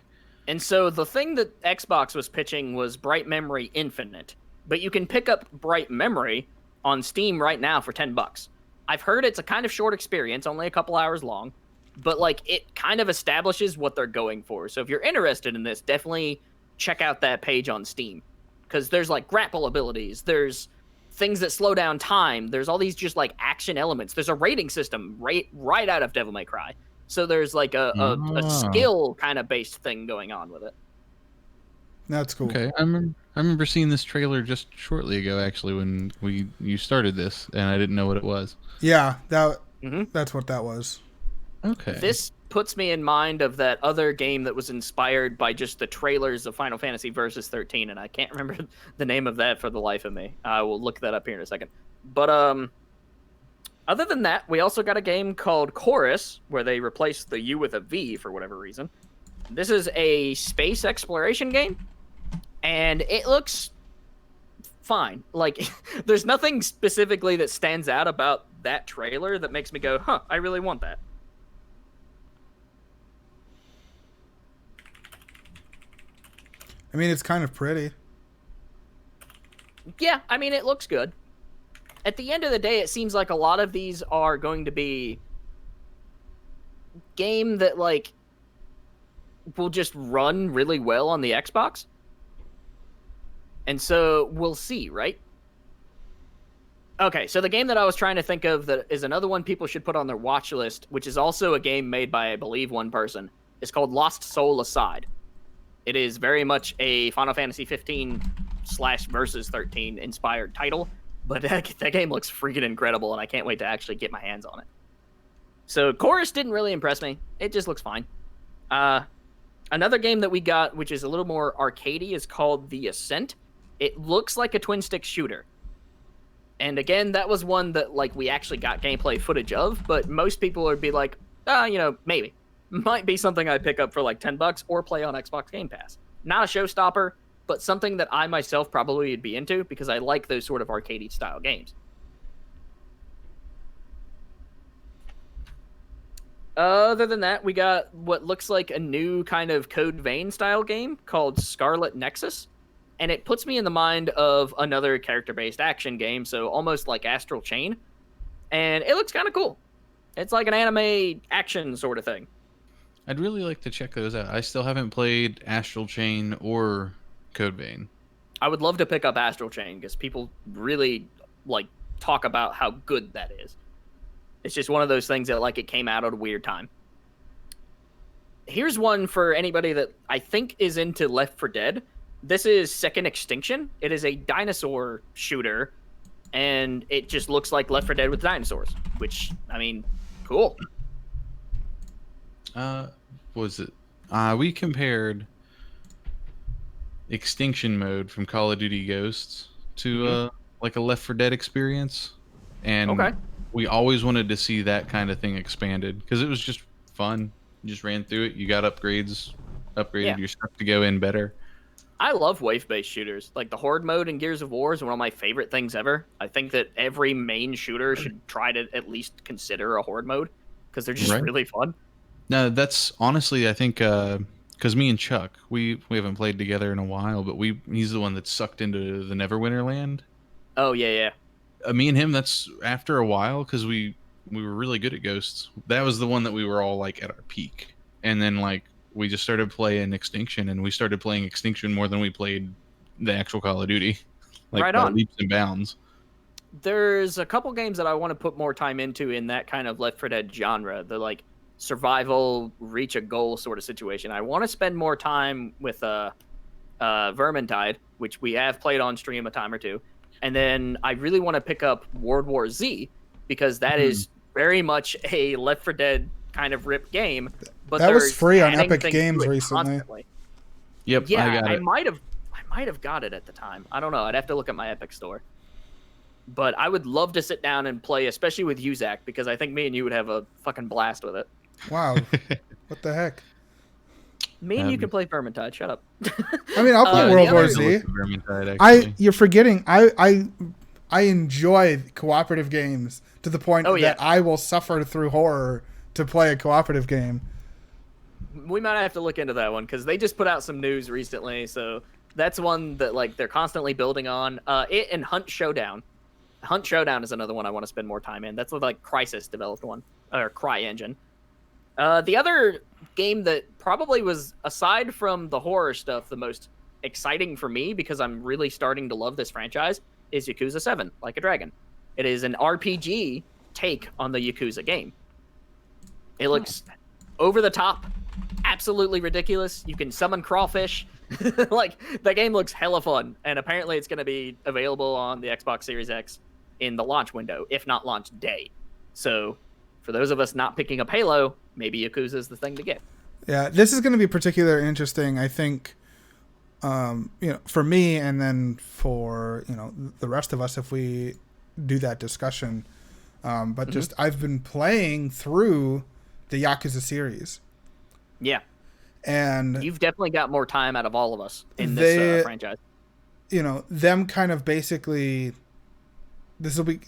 And so the thing that Xbox was pitching was Bright Memory Infinite, but you can pick up Bright Memory on Steam right now for $10. I've heard it's a kind of short experience, only a couple hours long, but like it kind of establishes what they're going for. So if you're interested in this, definitely check out that page on Steam, because there's like grapple abilities, there's things that slow down time, there's all these just like action elements. There's a rating system right out of Devil May Cry. So there's like a skill kind of based thing going on with it. That's cool. Okay, I remember seeing this trailer just shortly ago, actually, when you started this, and I didn't know what it was. Yeah, that's what that was. Okay. This puts me in mind of that other game that was inspired by just the trailers of Final Fantasy Versus 13, and I can't remember the name of that for the life of me. I will look that up here in a second. But other than that, we also got a game called Chorus, where they replaced the U with a V for whatever reason. This is a space exploration game, and it looks fine. Like, there's nothing specifically that stands out about that trailer that makes me go, huh, I really want that. I mean, it's kind of pretty. Yeah, I mean, it looks good. At the end of the day, it seems like a lot of these are going to be game that, like, will just run really well on the Xbox. And so we'll see, right? Okay, so the game that I was trying to think of that is another one people should put on their watch list, which is also a game made by, I believe, one person, is called Lost Soul Aside. It is very much a Final Fantasy 15/Versus 13 inspired title, but that game looks freaking incredible, and I can't wait to actually get my hands on it. So Chorus didn't really impress me. It just looks fine. Another game that we got, which is a little more arcadey, is called The Ascent. It looks like a twin-stick shooter. And again, that was one that like we actually got gameplay footage of, but most people would be like, maybe. Might be something I'd pick up for like $10 or play on Xbox Game Pass. Not a showstopper, but something that I myself probably would be into because I like those sort of arcadey style games. Other than that, we got what looks like a new kind of Code Vein style game called Scarlet Nexus. And it puts me in the mind of another character-based action game, so almost like Astral Chain. And it looks kind of cool. It's like an anime action sort of thing. I'd really like to check those out. I still haven't played Astral Chain or Code Vein. I would love to pick up Astral Chain because people really like talk about how good that is. It's just one of those things that like it came out at a weird time. Here's one for anybody that I think is into Left 4 Dead. This is Second Extinction. It is a dinosaur shooter, and it just looks like Left 4 Dead with dinosaurs, which, I mean, Cool. Was it? We compared Extinction Mode from Call of Duty Ghosts to like a Left 4 Dead experience, and Okay. we always wanted to see that kind of thing expanded because it was just fun. You just ran through it. You got upgrades, upgraded your stuff to go in better. I love wave-based shooters. Like the Horde mode in Gears of War is one of my favorite things ever. I think that every main shooter should try to at least consider a Horde mode because they're just really fun. No, that's honestly, I think, because me and Chuck, we haven't played together in a while, but he's the one that's sucked into the Neverwinter land. Oh yeah. Me and him, that's after a while because we were really good at Ghosts. That was the one that we were all like at our peak, and then like we just started playing Extinction, and we started playing Extinction more than we played the actual Call of Duty, like right by on. leaps and bounds. There's a couple games that I want to put more time into in that kind of Left 4 Dead genre. The like survival, reach a goal sort of situation. I want to spend more time with Vermintide, which we have played on stream a time or two. And then I really want to pick up World War Z because that is very much a Left 4 Dead kind of ripped game. But that was free on Epic Games recently. Constantly. Yep, yeah, I might have got it at the time. I don't know. I'd have to look at my Epic store. But I would love to sit down and play, especially with you, Zach, because I think me and you would have a fucking blast with it. Wow. What the heck? Me and you can play Vermintide. Shut up. I mean, I'll play World War Z. You're forgetting. I enjoy cooperative games to the point that I will suffer through horror to play a cooperative game. We might have to look into that one because they just put out some news recently. So that's one that like they're constantly building on. It and Hunt Showdown. Hunt Showdown is another one I want to spend more time in. That's what like Crysis developed one, or CryEngine. The other game that probably was, aside from the horror stuff, the most exciting for me, because I'm really starting to love this franchise, is Yakuza 7, Like a Dragon. It is an RPG take on the Yakuza game. It looks over the top, absolutely ridiculous. You can summon crawfish. Like, the game looks hella fun, and apparently it's going to be available on the Xbox Series X in the launch window, if not launch day. So, for those of us not picking up Halo, maybe Yakuza is the thing to get. Yeah, this is going to be particularly interesting, I think, for me, and then for, the rest of us if we do that discussion. But just, I've been playing through the Yakuza series. Yeah. And you've definitely got more time out of all of us in this franchise. Them kind of basically, this will be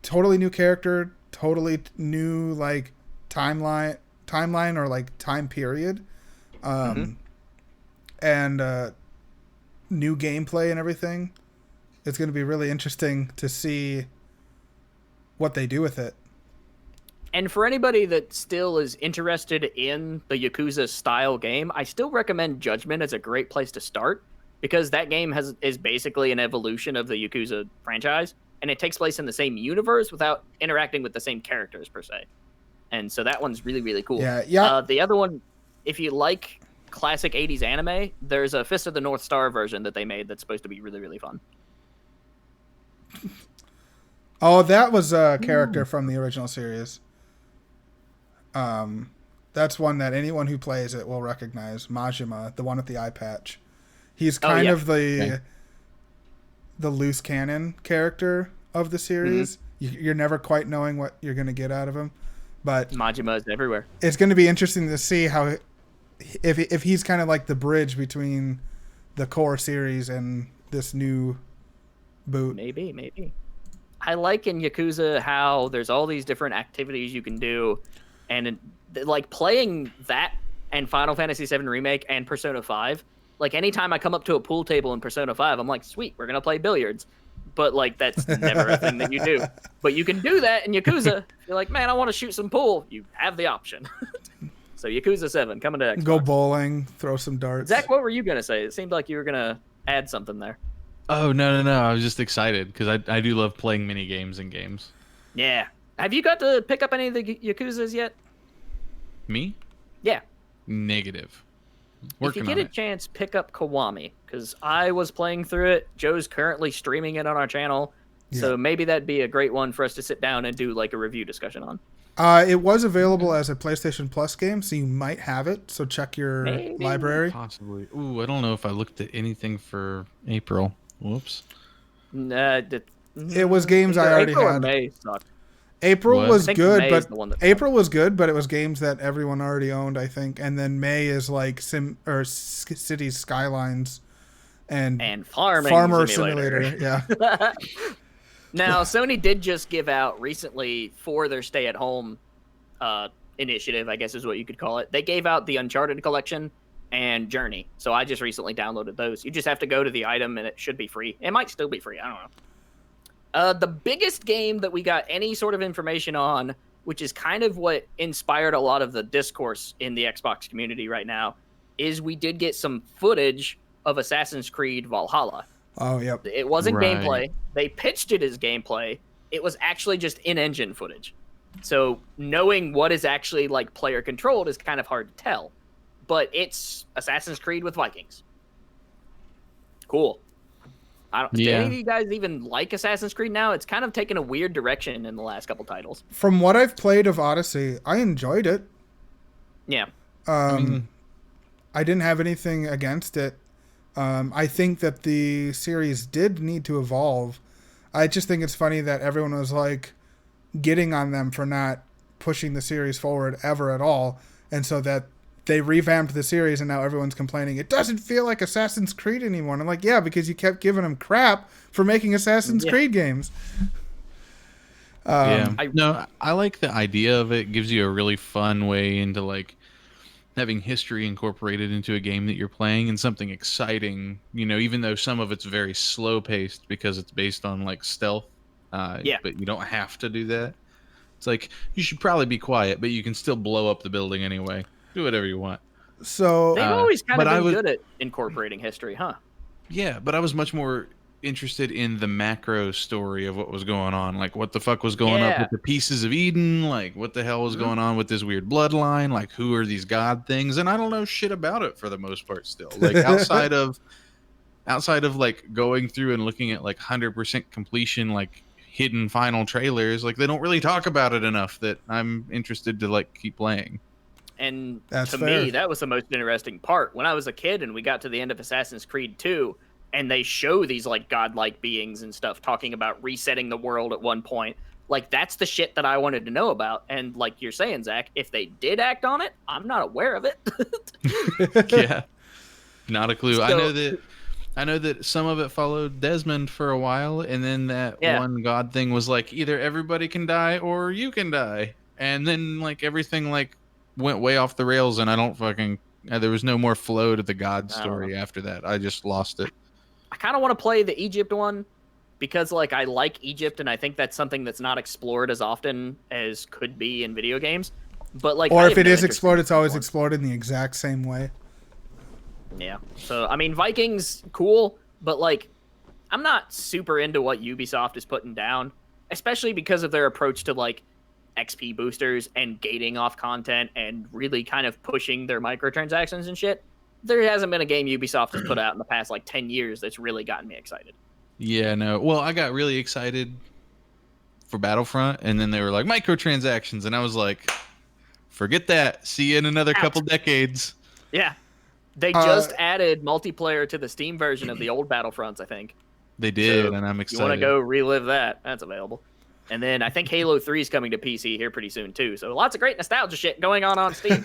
totally new character, totally new like timeline or like time period, and new gameplay and everything. It's going to be really interesting to see what they do with it. And for anybody that still is interested in the Yakuza style game, I still recommend Judgment as a great place to start, because that game is basically an evolution of the Yakuza franchise, and it takes place in the same universe without interacting with the same characters per se. And so that one's really, really cool. Yeah. The other one, if you like classic 80s anime, there's a Fist of the North Star version that they made that's supposed to be really, really fun. Oh, that was a character from the original series. That's one that anyone who plays it will recognize. Majima, the one with the eye patch. He's kind of the loose cannon character of the series. You're never quite knowing what you're going to get out of him. But Majima is everywhere. It's going to be interesting to see how if he's kind of like the bridge between the core series and this new boot. Maybe. I like in Yakuza how there's all these different activities you can do, and like playing that and Final Fantasy VII Remake and Persona 5. Like anytime I come up to a pool table in Persona 5, I'm like, sweet, we're gonna play billiards. But like that's never a thing that you do. But you can do that in Yakuza. You're like, man, I want to shoot some pool. You have the option. So Yakuza 7 coming to Xbox. Go bowling, throw some darts. Zach, what were you gonna say? It seemed like you were gonna add something there. Oh no! I was just excited because I do love playing mini games and games. Yeah. Have you got to pick up any of the Yakuzas yet? Me? Yeah. Negative. If you get a chance, pick up Kiwami, because I was playing through it. Joe's currently streaming it on our channel, so maybe that'd be a great one for us to sit down and do like a review discussion on. It was available as a PlayStation Plus game, so you might have it. So check your Maybe. library. Possibly. Ooh, I don't know if I looked at anything for April. Whoops. It was games I already April or had. May sucked. April What? was I think good, May is but the one that April was good, but it was games that everyone already owned, I think. And then May is like Cities Skylines and Farmer Simulator. Yeah. Now, Sony did just give out recently for their stay-at-home initiative, I guess is what you could call it. They gave out the Uncharted collection and Journey. So I just recently downloaded those. You just have to go to the item and it should be free. It might still be free. I don't know. The biggest game that we got any sort of information on, which is kind of what inspired a lot of the discourse in the Xbox community right now, is we did get some footage of Assassin's Creed Valhalla. Oh, yep. It wasn't Right. gameplay. They pitched it as gameplay. It was actually just in-engine footage. So knowing what is actually like player controlled is kind of hard to tell. But it's Assassin's Creed with Vikings. Cool. Do any of you guys even like Assassin's Creed now? It's kind of taken a weird direction in the last couple titles. From what I've played of Odyssey, I enjoyed it. Yeah. I didn't have anything against it. I think that the series did need to evolve. I just think it's funny that everyone was like getting on them for not pushing the series forward ever at all. And so that they revamped the series and now everyone's complaining it doesn't feel like Assassin's Creed anymore. And I'm like, yeah, because you kept giving them crap for making Assassin's Creed games. I like the idea of it. It gives you a really fun way into like having history incorporated into a game that you're playing and something exciting, even though some of it's very slow paced because it's based on like stealth. But you don't have to do that. It's like, you should probably be quiet, but you can still blow up the building anyway. Do whatever you want. So they've always kind of been good at incorporating history, huh? Yeah, but I was much more interested in the macro story of what was going on. Like, what the fuck was going up with the pieces of Eden? Like, what the hell was going on with this weird bloodline? Like, who are these god things? And I don't know shit about it for the most part still. Like, outside of like going through and looking at like 100% completion, like hidden final trailers, like they don't really talk about it enough that I'm interested to like keep playing. And That's to fair. me, that was the most interesting part. When I was a kid and we got to the end of Assassin's Creed 2, and they show these like godlike beings and stuff talking about resetting the world at one point, like that's the shit that I wanted to know about. And like you're saying, Zach, if they did act on it, I'm not aware of it. Yeah, not a clue. So, I know that some of it followed Desmond for a while, and then that one god thing was like either everybody can die or you can die, and then like everything like went way off the rails, and I don't fucking. There was no more flow to the god story after that. I just lost it. I kind of want to play the Egypt one because like I like Egypt, and I think that's something that's not explored as often as could be in video games. But like, or if it is explored, it's always explored in the exact same way. Yeah. So I mean, Vikings, cool, but like, I'm not super into what Ubisoft is putting down, especially because of their approach to like XP boosters and gating off content and really kind of pushing their microtransactions and shit. There hasn't been a game Ubisoft has put out in the past like 10 years that's really gotten me excited. Yeah, no. Well, I got really excited for Battlefront, and then they were like microtransactions, and I was like, forget that. See you in another couple decades. Yeah. They just added multiplayer to the Steam version of the old Battlefronts, I think. They did, and I'm excited. You want to go relive that? That's available. And then I think Halo 3 is coming to PC here pretty soon, too. So lots of great nostalgia shit going on Steam.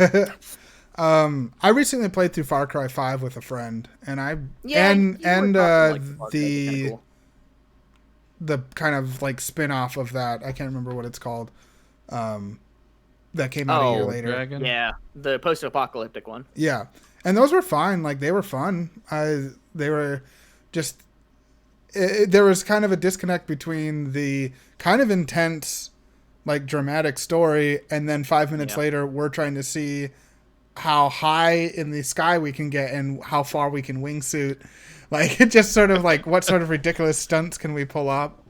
I recently played through Far Cry 5 with a friend, and the kind of like spin-off of that, I can't remember what it's called, that came out a year later. Dragon? Yeah, the post-apocalyptic one. Yeah, and those were fine. Like, they were fun. They were just... there was kind of a disconnect between the kind of intense, like, dramatic story, and then 5 minutes later, we're trying to see how high in the sky we can get and how far we can wingsuit. Like, it just sort of like, what sort of ridiculous stunts can we pull up?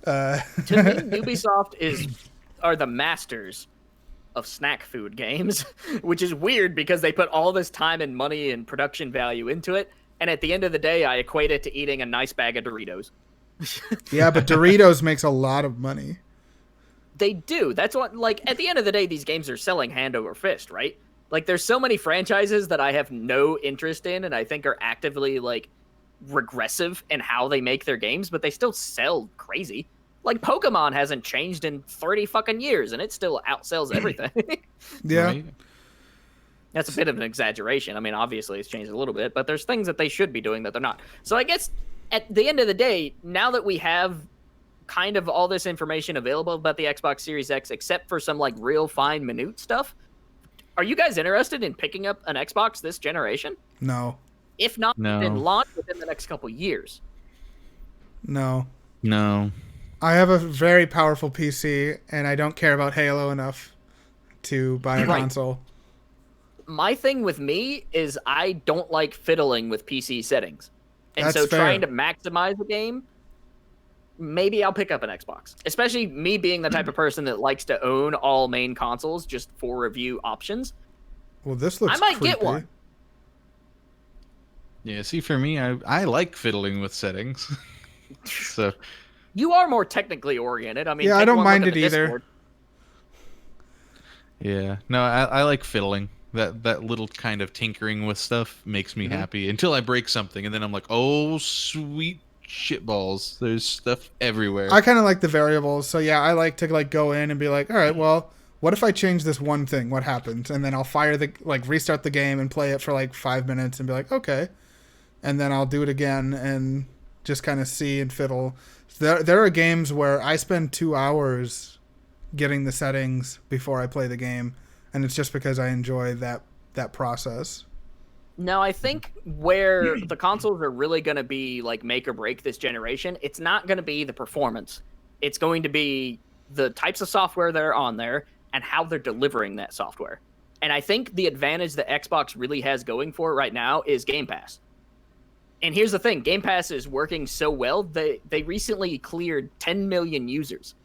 To me, Ubisoft are the masters of snack food games, which is weird because they put all this time and money and production value into it, and at the end of the day, I equate it to eating a nice bag of Doritos. Yeah, but Doritos makes a lot of money. They do. That's what, like, at the end of the day, these games are selling hand over fist, right? Like, there's so many franchises that I have no interest in and I think are actively, like, regressive in how they make their games, but they still sell crazy. Like, Pokemon hasn't changed in 30 fucking years and it still outsells everything. Yeah. Right? That's a bit of an exaggeration. I mean, obviously it's changed a little bit, but there's things that they should be doing that they're not. So I guess at the end of the day, now that we have kind of all this information available about the Xbox Series X, except for some like real fine minute stuff, are you guys interested in picking up an Xbox this generation? No. If not, No. then launch within the next couple years. No. No. I have a very powerful PC, and I don't care about Halo enough to buy a Right. console. My thing with me is I don't like fiddling with PC settings. And That's so fair. trying to maximize the game, maybe I'll pick up an Xbox. Especially me being the type of person that likes to own all main consoles just for review options. Well, this looks I might get creepy. one. Yeah, see, for me, I like fiddling with settings. So, You are more technically oriented. I mean, Yeah, I take don't one look mind at it the either. Discord. yeah. No, I like fiddling. That little kind of tinkering with stuff makes me happy until I break something, and then I'm like, oh, sweet shitballs. There's stuff everywhere. I kind of like the variables, so yeah, I like to like go in and be like, all right, well, what if I change this one thing? What happens? And then I'll restart the game and play it for like 5 minutes and be like, okay, and then I'll do it again and just kind of see and fiddle. There are games where I spend 2 hours getting the settings before I play the game, and it's just because I enjoy that process. No, I think where the consoles are really going to be like make or break this generation, it's not going to be the performance. It's going to be the types of software that are on there and how they're delivering that software. And I think the advantage that Xbox really has going for it right now is Game Pass. And here's the thing, Game Pass is working so well, they recently cleared 10 million users.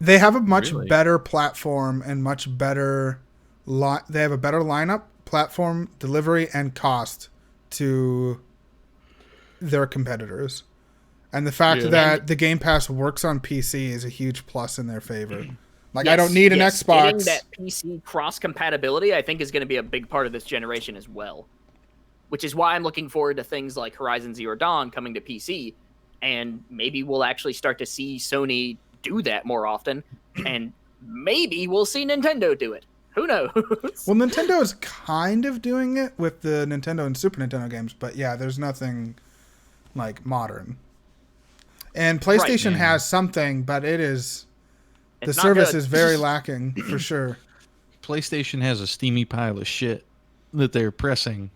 They have a much Really? better platform and much better they have a better lineup, platform, delivery, and cost to their competitors. And the fact Yeah. that the Game Pass works on PC is a huge plus in their favor. Like, I Yes, don't need an yes, Xbox. Getting that PC cross compatibility, I think, is going to be a big part of this generation as well. Which is why I'm looking forward to things like Horizon Zero Dawn coming to PC, and maybe we'll actually start to see Sony do that more often, and maybe we'll see Nintendo do it. Who knows? Well, Nintendo is kind of doing it with the Nintendo and Super Nintendo games, but yeah, there's nothing like modern. And PlayStation Right. has something, but the It's not service good. is very lacking for sure. PlayStation has a steamy pile of shit that they're pressing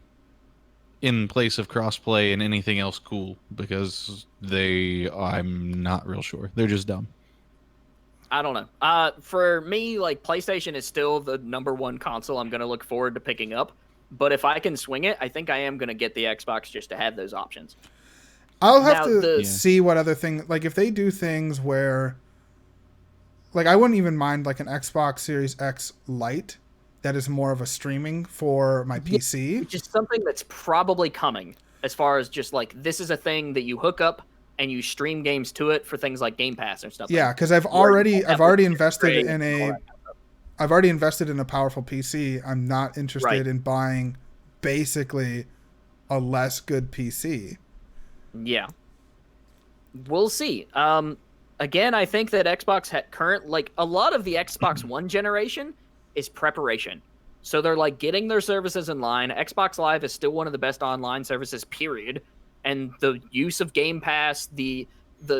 in place of crossplay and anything else cool because I'm not real sure. They're just dumb. I don't know. For me, like, PlayStation is still the number one console I'm going to look forward to picking up. But if I can swing it, I think I am going to get the Xbox just to have those options. I'll have Now, to see what other thing, like if they do things where, like I wouldn't even mind like an Xbox Series X Lite that is more of a streaming for my PC. Which is something that's probably coming as far as just like, this is a thing that you hook up and you stream games to it for things like Game Pass or stuff. Yeah, because I've Or already you have invested trade in and all a that kind of stuff. I've already invested in a powerful PC. I'm not interested Right. in buying basically a less good PC. Yeah. We'll see. Again, I think that Xbox a lot of the Xbox One generation is preparation. So they're like getting their services in line. Xbox Live is still one of the best online services, period. And the use of Game Pass, the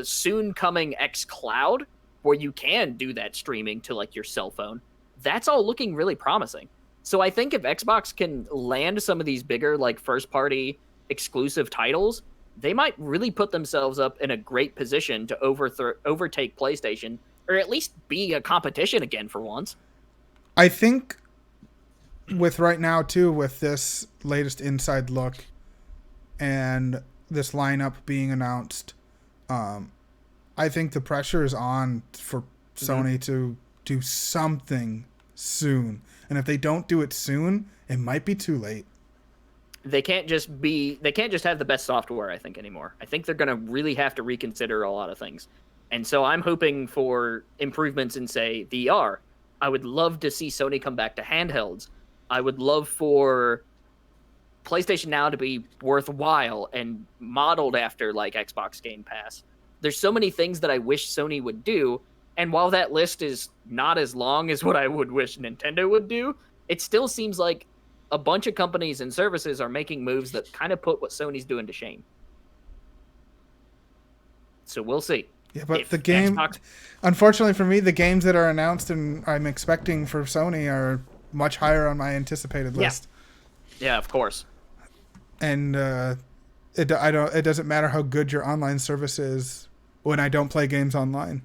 soon coming X Cloud, where you can do that streaming to like your cell phone, that's all looking really promising. So I think if Xbox can land some of these bigger like first party exclusive titles, they might really put themselves up in a great position to overtake PlayStation, or at least be a competition again for once. I think with right now too, with this latest inside look and this lineup being announced, I think the pressure is on for Sony to do something soon. And if they don't do it soon, it might be too late. They can't just have the best software, I think, anymore. I think they're going to really have to reconsider a lot of things. And so I'm hoping for improvements in, say, VR. I would love to see Sony come back to handhelds. I would love for PlayStation Now to be worthwhile and modeled after like Xbox Game Pass. There's so many things that I wish Sony would do, and while that list is not as long as what I would wish Nintendo would do, it still seems like a bunch of companies and services are making moves that kind of put what Sony's doing to shame. So we'll see. Yeah, but If the game, Xbox... unfortunately for me, the games that are announced and I'm expecting for Sony are much higher on my anticipated list. Yeah, of course. And it doesn't matter how good your online service is when I don't play games online.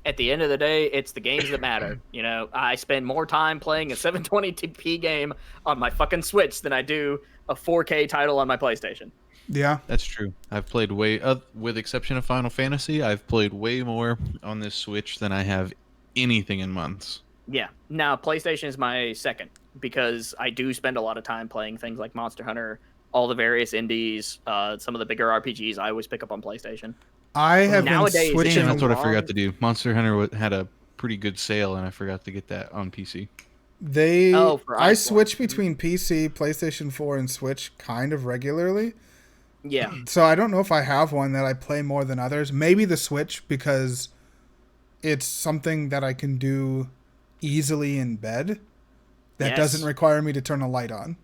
At the end of the day, it's the games that matter. You know, I spend more time playing a 720p game on my fucking Switch than I do a 4K title on my PlayStation. Yeah, that's true. I've played with exception of Final Fantasy, I've played way more on this Switch than I have anything in months. Yeah. Now, PlayStation is my second because I do spend a lot of time playing things like Monster Hunter, all the various indies, some of the bigger RPGs I always pick up on PlayStation. I have Nowadays, been switching. That's what I forgot to do. Monster Hunter had a pretty good sale, and I forgot to get that on PC. I switch between PC, PlayStation 4, and Switch kind of regularly. Yeah. So I don't know if I have one that I play more than others. Maybe the Switch because it's something that I can do easily in bed. That doesn't require me to turn a light on.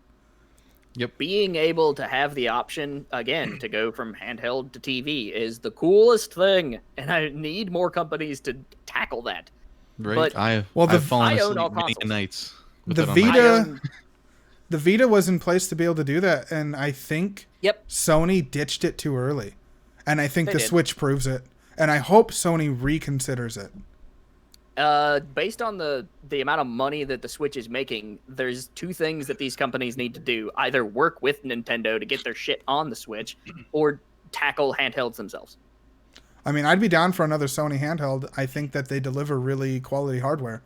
Yep. Being able to have the option, again, to go from handheld to TV is the coolest thing. And I need more companies to tackle that. Right. But I've fallen asleep many nights. The Vita was in place to be able to do that. And I think Sony ditched it too early. And I think the Switch proves it. And I hope Sony reconsiders it. Based on the amount of money that the Switch is making, there's two things that these companies need to do. Either work with Nintendo to get their shit on the Switch, or tackle handhelds themselves. I mean, I'd be down for another Sony handheld. I think that they deliver really quality hardware.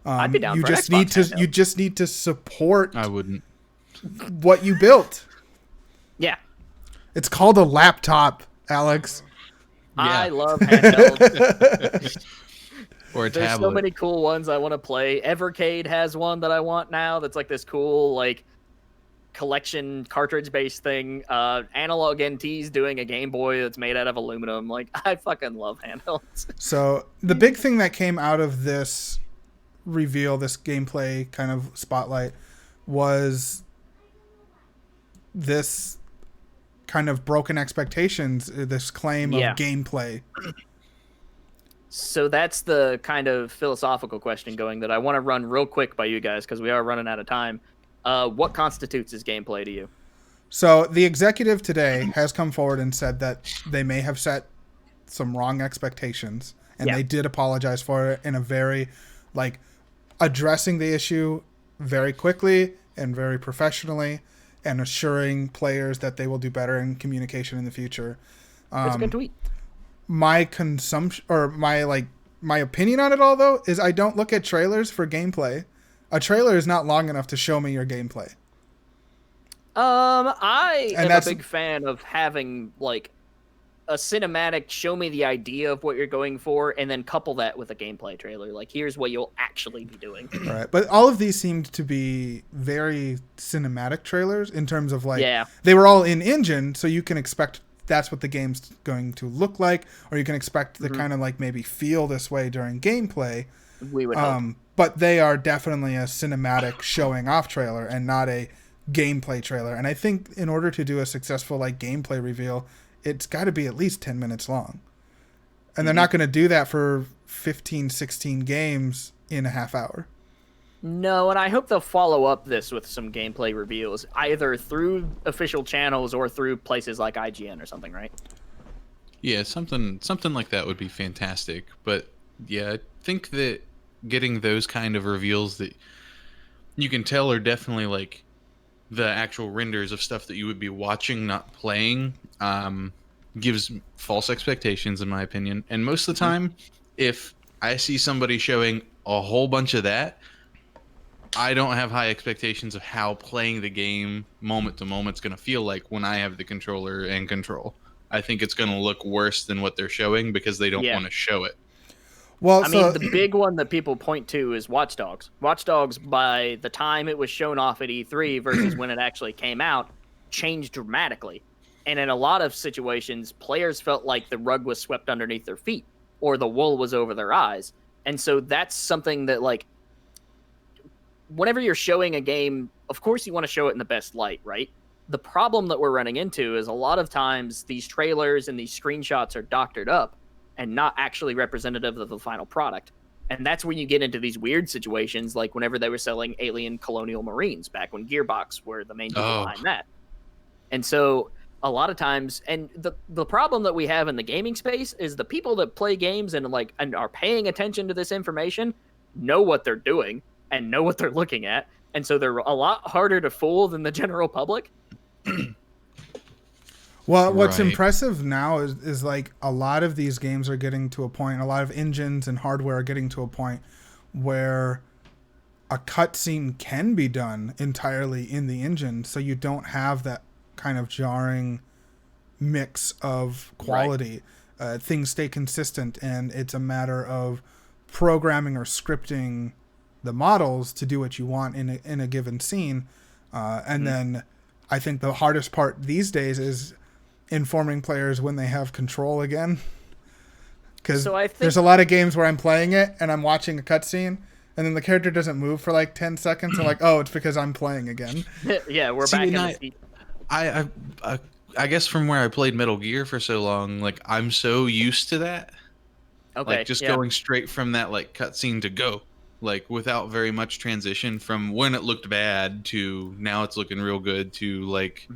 I'd be down you for just Xbox need to handheld. You just need to support I wouldn't. what you built. Yeah. It's called a laptop, Alex. Yeah. I love handhelds. Or a There's tablet. so many cool ones I want to play. Evercade has one that I want now that's like this cool like collection cartridge-based thing. Analog NT's doing a Game Boy that's made out of aluminum. Like, I fucking love handhelds. So the big thing that came out of this reveal, this gameplay kind of spotlight, was this kind of broken expectations, this claim of gameplay. So that's the kind of philosophical question going that I want to run real quick by you guys because we are running out of time. What constitutes as gameplay to you? So the executive today has come forward and said that they may have set some wrong expectations, and they did apologize for it in a very, like, addressing the issue very quickly and very professionally, and assuring players that they will do better in communication in the future. It's a good tweet. My consumption, or my opinion on it all, though, is I don't look at trailers for gameplay. A trailer is not long enough to show me your gameplay. I am a big fan of having like a cinematic show me the idea of what you're going for, and then couple that with a gameplay trailer. Like, here's what you'll actually be doing. Right, but all of these seemed to be very cinematic trailers in terms of like they were all in engine, so you can expect that's what the game's going to look like, or you can expect to kind of like maybe feel this way during gameplay. We would hope. But they are definitely a cinematic showing off trailer and not a gameplay trailer. And I think in order to do a successful like gameplay reveal, it's got to be at least 10 minutes long. And they're not going to do that for 15, 16 games in a half hour. No, and I hope they'll follow up this with some gameplay reveals, either through official channels or through places like IGN or something, right? Yeah, something like that would be fantastic. But yeah, I think that getting those kind of reveals that you can tell are definitely like the actual renders of stuff that you would be watching, not playing, gives false expectations, in my opinion. And most of the time, if I see somebody showing a whole bunch of that, I don't have high expectations of how playing the game moment to moment is going to feel like when I have the controller and control. I think it's going to look worse than what they're showing because they don't Yeah. want to show it. Well, I mean, the big one that people point to is Watch Dogs. Watch Dogs, by the time it was shown off at E3 versus when it actually came out, changed dramatically. And in a lot of situations, players felt like the rug was swept underneath their feet or the wool was over their eyes. And so that's something that, like, whenever you're showing a game, of course you want to show it in the best light, right? The problem that we're running into is a lot of times these trailers and these screenshots are doctored up and not actually representative of the final product. And that's when you get into these weird situations, like whenever they were selling Alien Colonial Marines back when Gearbox were the main people behind that. And so a lot of times, and the problem that we have in the gaming space is the people that play games and are paying attention to this information know what they're doing and know what they're looking at. And so they're a lot harder to fool than the general public. Well, what's impressive now is like a lot of these games are getting to a point, a lot of engines and hardware are getting to a point where a cutscene can be done entirely in the engine, so you don't have that kind of jarring mix of quality. Right. Things stay consistent, and it's a matter of programming or scripting the models to do what you want in a given scene. And then I think the hardest part these days is informing players when they have control again, because there's a lot of games where I'm playing it and I'm watching a cutscene and then the character doesn't move for like 10 seconds. I'm like, oh, it's because I'm playing again. Yeah, we're back in the seat. I guess from where I played Metal Gear for so long, like I'm so used to that. Okay, like just going straight from that like cutscene to go, like without very much transition from when it looked bad to now it's looking real good to like.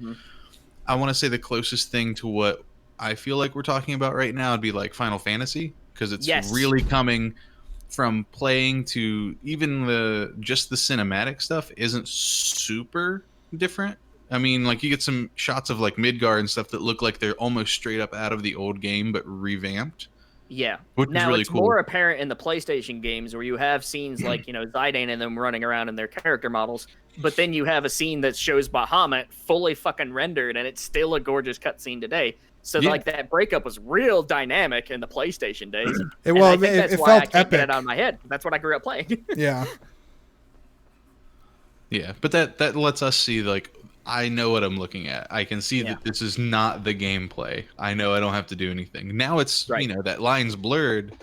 I want to say the closest thing to what I feel like we're talking about right now would be like Final Fantasy, because it's really coming from playing to even just the cinematic stuff isn't super different. I mean, like you get some shots of like Midgar and stuff that look like they're almost straight up out of the old game but revamped. Yeah. Which now is really it's cool. more apparent in the PlayStation games where you have scenes like, Zidane and them running around in their character models, but then you have a scene that shows Bahamut fully fucking rendered, and it's still a gorgeous cutscene today. So like that breakup was real dynamic in the PlayStation days. It that's why felt I can't epic. get it out of my head. That's what I grew up playing. Yeah. Yeah, but that lets us see, like, I know what I'm looking at. I can see that this is not the gameplay. I know I don't have to do anything. Now it's, that line's blurred,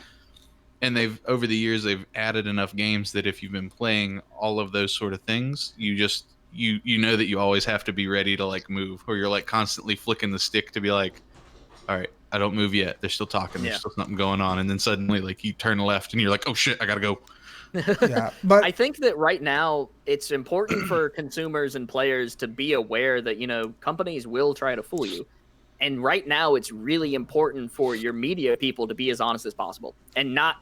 and over the years, they've added enough games that if you've been playing all of those sort of things, you just, you know that you always have to be ready to, like, move, or you're, like, constantly flicking the stick to be like, all right, I don't move yet. They're still talking. There's still something going on. And then suddenly, like, you turn left, and you're like, oh, shit, I gotta go. Yeah, but I think that right now it's important for consumers and players to be aware that, companies will try to fool you. And right now it's really important for your media people to be as honest as possible and not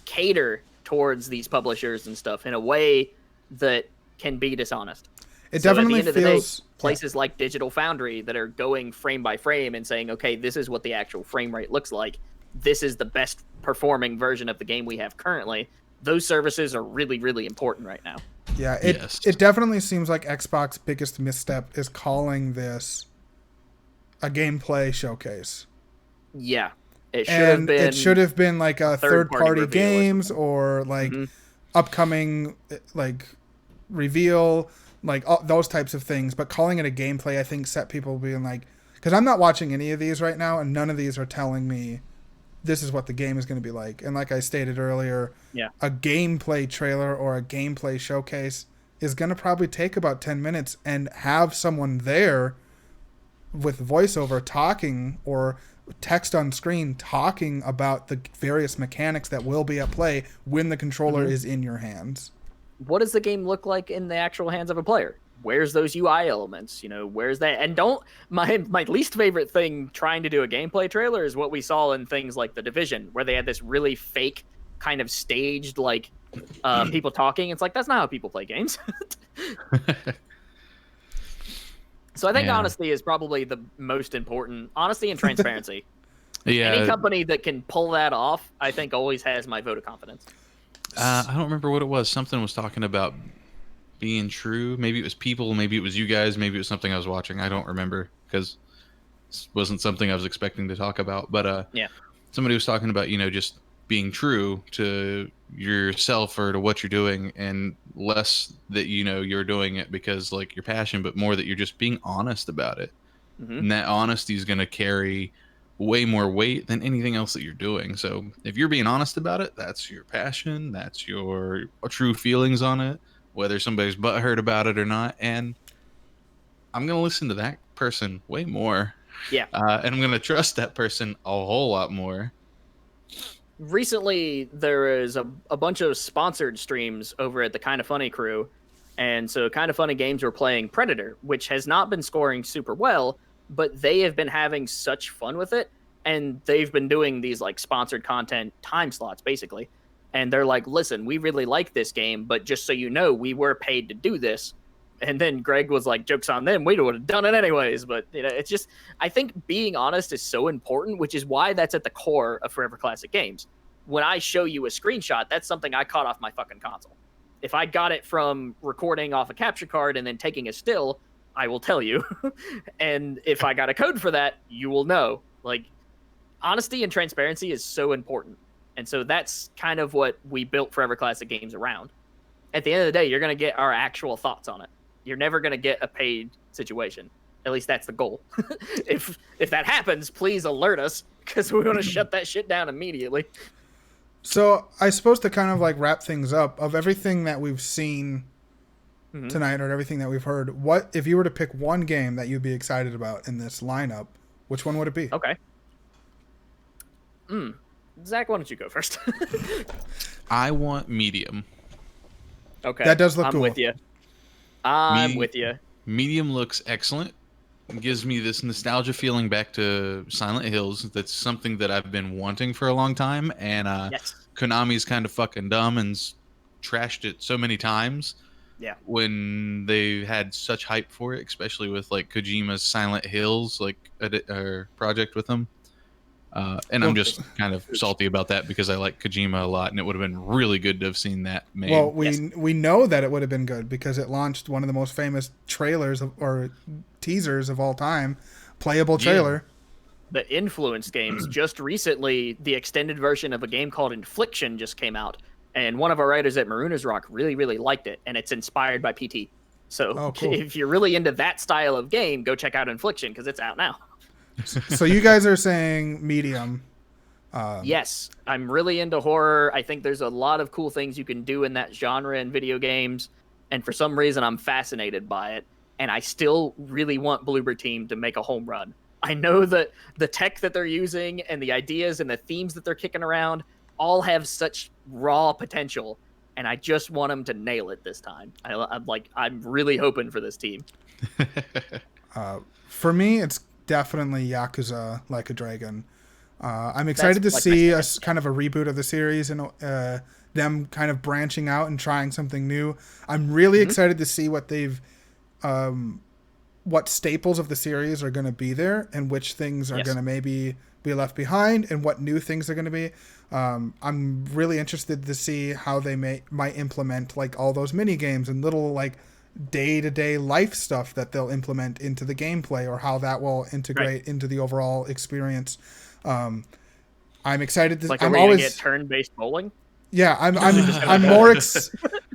cater towards these publishers and stuff in a way that can be dishonest. It definitely at the end of the day, feels places like Digital Foundry that are going frame by frame and saying, okay, this is what the actual frame rate looks like. This is the best performing version of the game we have currently. Those services are really, really important right now. Yeah, it definitely seems like Xbox's biggest misstep is calling this a gameplay showcase. Yeah. It should have been like a third-party games or like upcoming like reveal, like all those types of things. But calling it a gameplay, I think, set people being like, because I'm not watching any of these right now, and none of these are telling me this is what the game is going to be like. And like I stated earlier, a gameplay trailer or a gameplay showcase is going to probably take about 10 minutes and have someone there with voiceover talking or text on screen talking about the various mechanics that will be at play when the controller is in your hands. What does the game look like in the actual hands of a player? Where's those UI elements? Where's that? And my least favorite thing trying to do a gameplay trailer is what we saw in things like The Division, where they had this really fake kind of staged, like, people talking. It's like, that's not how people play games. So I think honesty is probably the most important. Honesty and transparency. Any company that can pull that off, I think, always has my vote of confidence. I don't remember what it was. Something was talking about being true. Maybe it was people, maybe it was you guys, maybe it was something I was watching. I don't remember, because wasn't something I was expecting to talk about. But Yeah. somebody was talking about, just being true to yourself or to what you're doing, and less that you're doing it because like your passion, but more that you're just being honest about it. Mm-hmm. And that honesty is going to carry way more weight than anything else that you're doing. So if you're being honest about it, that's your passion, that's your true feelings on it, whether somebody's butthurt about it or not. And I'm going to listen to that person way more. Yeah. And I'm going to trust that person a whole lot more. Recently, there is a bunch of sponsored streams over at the Kind of Funny crew. And so Kind of Funny Games were playing Predator, which has not been scoring super well, but they have been having such fun with it. And they've been doing these like sponsored content time slots, basically. And they're like, listen, we really like this game, but just so you know, we were paid to do this. And then Greg was like, joke's on them. We would have done it anyways. But it's just, I think being honest is so important, which is why that's at the core of Forever Classic Games. When I show you a screenshot, that's something I caught off my fucking console. If I got it from recording off a capture card and then taking a still, I will tell you. And if I got a code for that, you will know. Like, honesty and transparency is so important. And so that's kind of what we built Forever Classic Games around. At the end of the day, you're going to get our actual thoughts on it. You're never going to get a paid situation. At least that's the goal. If that happens, please alert us, because we want to shut that shit down immediately. So I suppose to kind of like wrap things up, of everything that we've seen tonight or everything that we've heard, what if you were to pick one game that you'd be excited about in this lineup, which one would it be? Okay. Zach, why don't you go first? I want medium. Okay. That does look cool. I'm with you. Medium looks excellent. It gives me this nostalgia feeling back to Silent Hills. That's something that I've been wanting for a long time. And Yes. Konami's kind of fucking dumb and trashed it so many times. Yeah. When they had such hype for it, especially with like Kojima's Silent Hills project with them. And I'm just kind of salty about that because I like Kojima a lot, and it would have been really good to have seen that made. Well, we know that it would have been good because it launched one of the most famous trailers or teasers of all time, playable trailer. The Influence games. Just recently, the extended version of a game called Infliction just came out, and one of our writers at Marooners Rock really, really liked it, and it's inspired by PT. So cool. If you're really into that style of game, go check out Infliction because it's out now. So you guys are saying medium. Yes, I'm really into horror. I think there's a lot of cool things you can do in that genre in video games, and for some reason I'm fascinated by it, and I still really want Bloober Team to make a home run. I know that the tech that they're using and the ideas and the themes that they're kicking around all have such raw potential, and I just want them to nail it this time. I'm really hoping for this team. For me, it's definitely Yakuza Like a Dragon. I'm excited to see kind of a reboot of the series and them kind of branching out and trying something new. I'm really excited to see what what staples of the series are going to be there and which things are going to maybe be left behind and what new things are going to be. I'm really interested to see how they might implement like all those mini games and little like day-to-day life stuff that they'll implement into the gameplay, or how that will integrate into the overall experience. I'm excited to. I'm always get turn-based bowling. Yeah,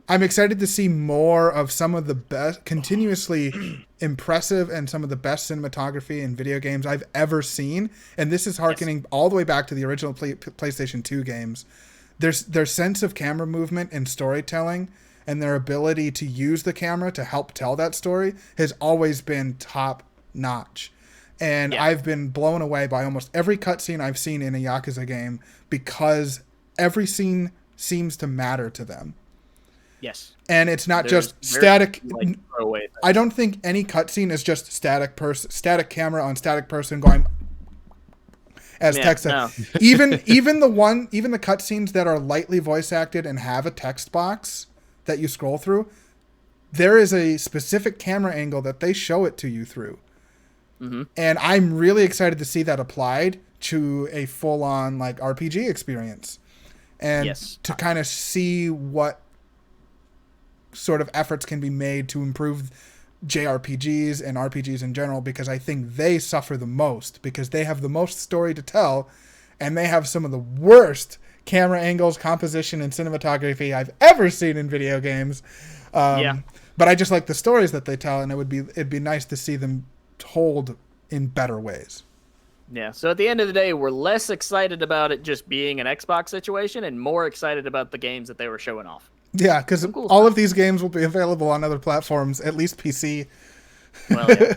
I'm excited to see more of some of the best, continuously impressive, and some of the best cinematography in video games I've ever seen. And this is harkening all the way back to the original PlayStation 2 games. Their sense of camera movement and storytelling, and their ability to use the camera to help tell that story has always been top notch. And I've been blown away by almost every cutscene I've seen in a Yakuza game because every scene seems to matter to them. Yes. And it's not just static. I don't think any cutscene is just static camera on static person going as text. No. Even the cutscenes that are lightly voice acted and have a text box that you scroll through, there is a specific camera angle that they show it to you through. Mm-hmm. And I'm really excited to see that applied to a full-on like RPG experience, and to kind of see what sort of efforts can be made to improve JRPGs and RPGs in general, because I think they suffer the most because they have the most story to tell, and they have some of the worst camera angles, composition, and cinematography I've ever seen in video games. But I just like the stories that they tell, and it'd be nice to see them told in better ways. Yeah, so at the end of the day, we're less excited about it just being an Xbox situation and more excited about the games that they were showing off. Yeah, because all of these games will be available on other platforms, at least PC. Well, yeah.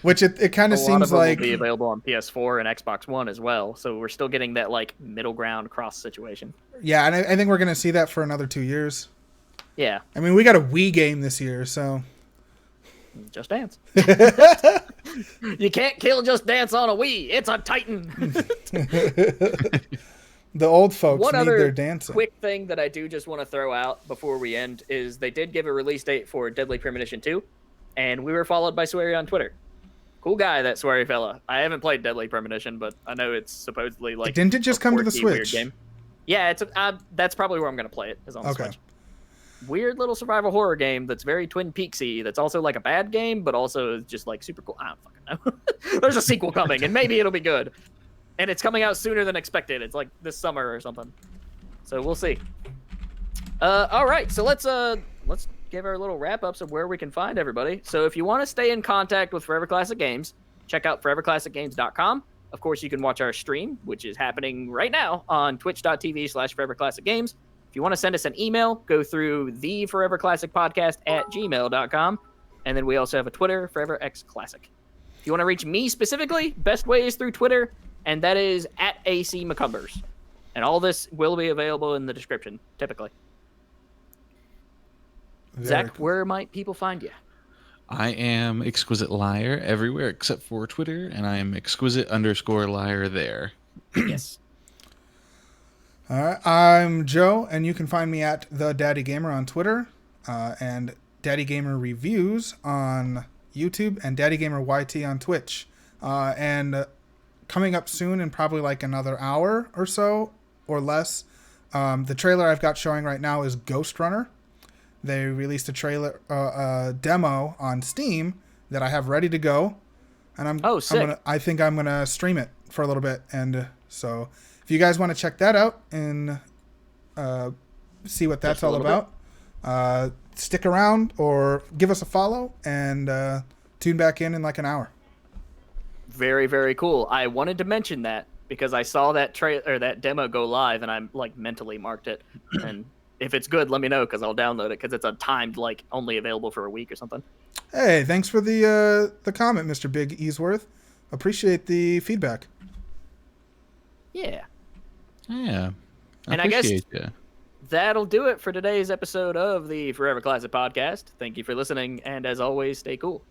Which it kind of seems like will be available on PS4 and Xbox One as well. So we're still getting that like middle ground cross situation. Yeah, and I think we're going to see that for another 2 years. Yeah. I mean, we got a Wii game this year, so... Just Dance. You can't kill Just Dance on a Wii. It's a Titan. The old folks need their dancing. Quick thing that I do just want to throw out before we end is they did give a release date for Deadly Premonition 2, and we were followed by Swery on Twitter. Cool guy, that Swery fella. I haven't played Deadly Premonition, but I know it's supposedly like didn't it just come to the Switch? Game. Yeah, it's that's probably where I'm going to play it, is on the Okay. Switch. Weird little survival horror game that's very Twin Peaksy. That's also like a bad game, but also just like super cool. I don't fucking know. There's a sequel coming, and maybe it'll be good. And it's coming out sooner than expected. It's like this summer or something. So we'll see. All right, so let's give our little wrap ups of where we can find everybody. So if you want to stay in contact with Forever Classic Games, check out foreverclassicgames.com. Of course, you can watch our stream, which is happening right now on twitch.tv/foreverclassicgames. If you want to send us an email, go through the foreverclassicpodcast@gmail.com. And then we also have a Twitter, ForeverXClassic. If you want to reach me specifically, best way is through Twitter, and that is @ACMccumbers. And all this will be available in the description, typically. Zach, where might people find you? I am Exquisite Liar everywhere except for Twitter, and I am Exquisite_Liar there. Yes. All right, I'm Joe, and you can find me at The Daddy Gamer on Twitter, and Daddy Gamer Reviews on YouTube, and Daddy Gamer YT on Twitch. And coming up soon in probably like another hour or so, or less, the trailer I've got showing right now is Ghost Runner. They released a trailer, demo on Steam that I have ready to go, and I think I'm gonna stream it for a little bit, and so if you guys want to check that out and see what that's all about, stick around or give us a follow and tune back in like an hour. Very, very cool. I wanted to mention that because I saw that that demo go live, and I'm like mentally marked it. And if it's good, let me know because I'll download it because it's a timed like only available for a week or something. Hey, thanks for the comment, Mr. Big Easworth. Appreciate the feedback. Yeah. Yeah. And I guess that'll do it for today's episode of the Forever Classic Podcast. Thank you for listening, and as always, stay cool.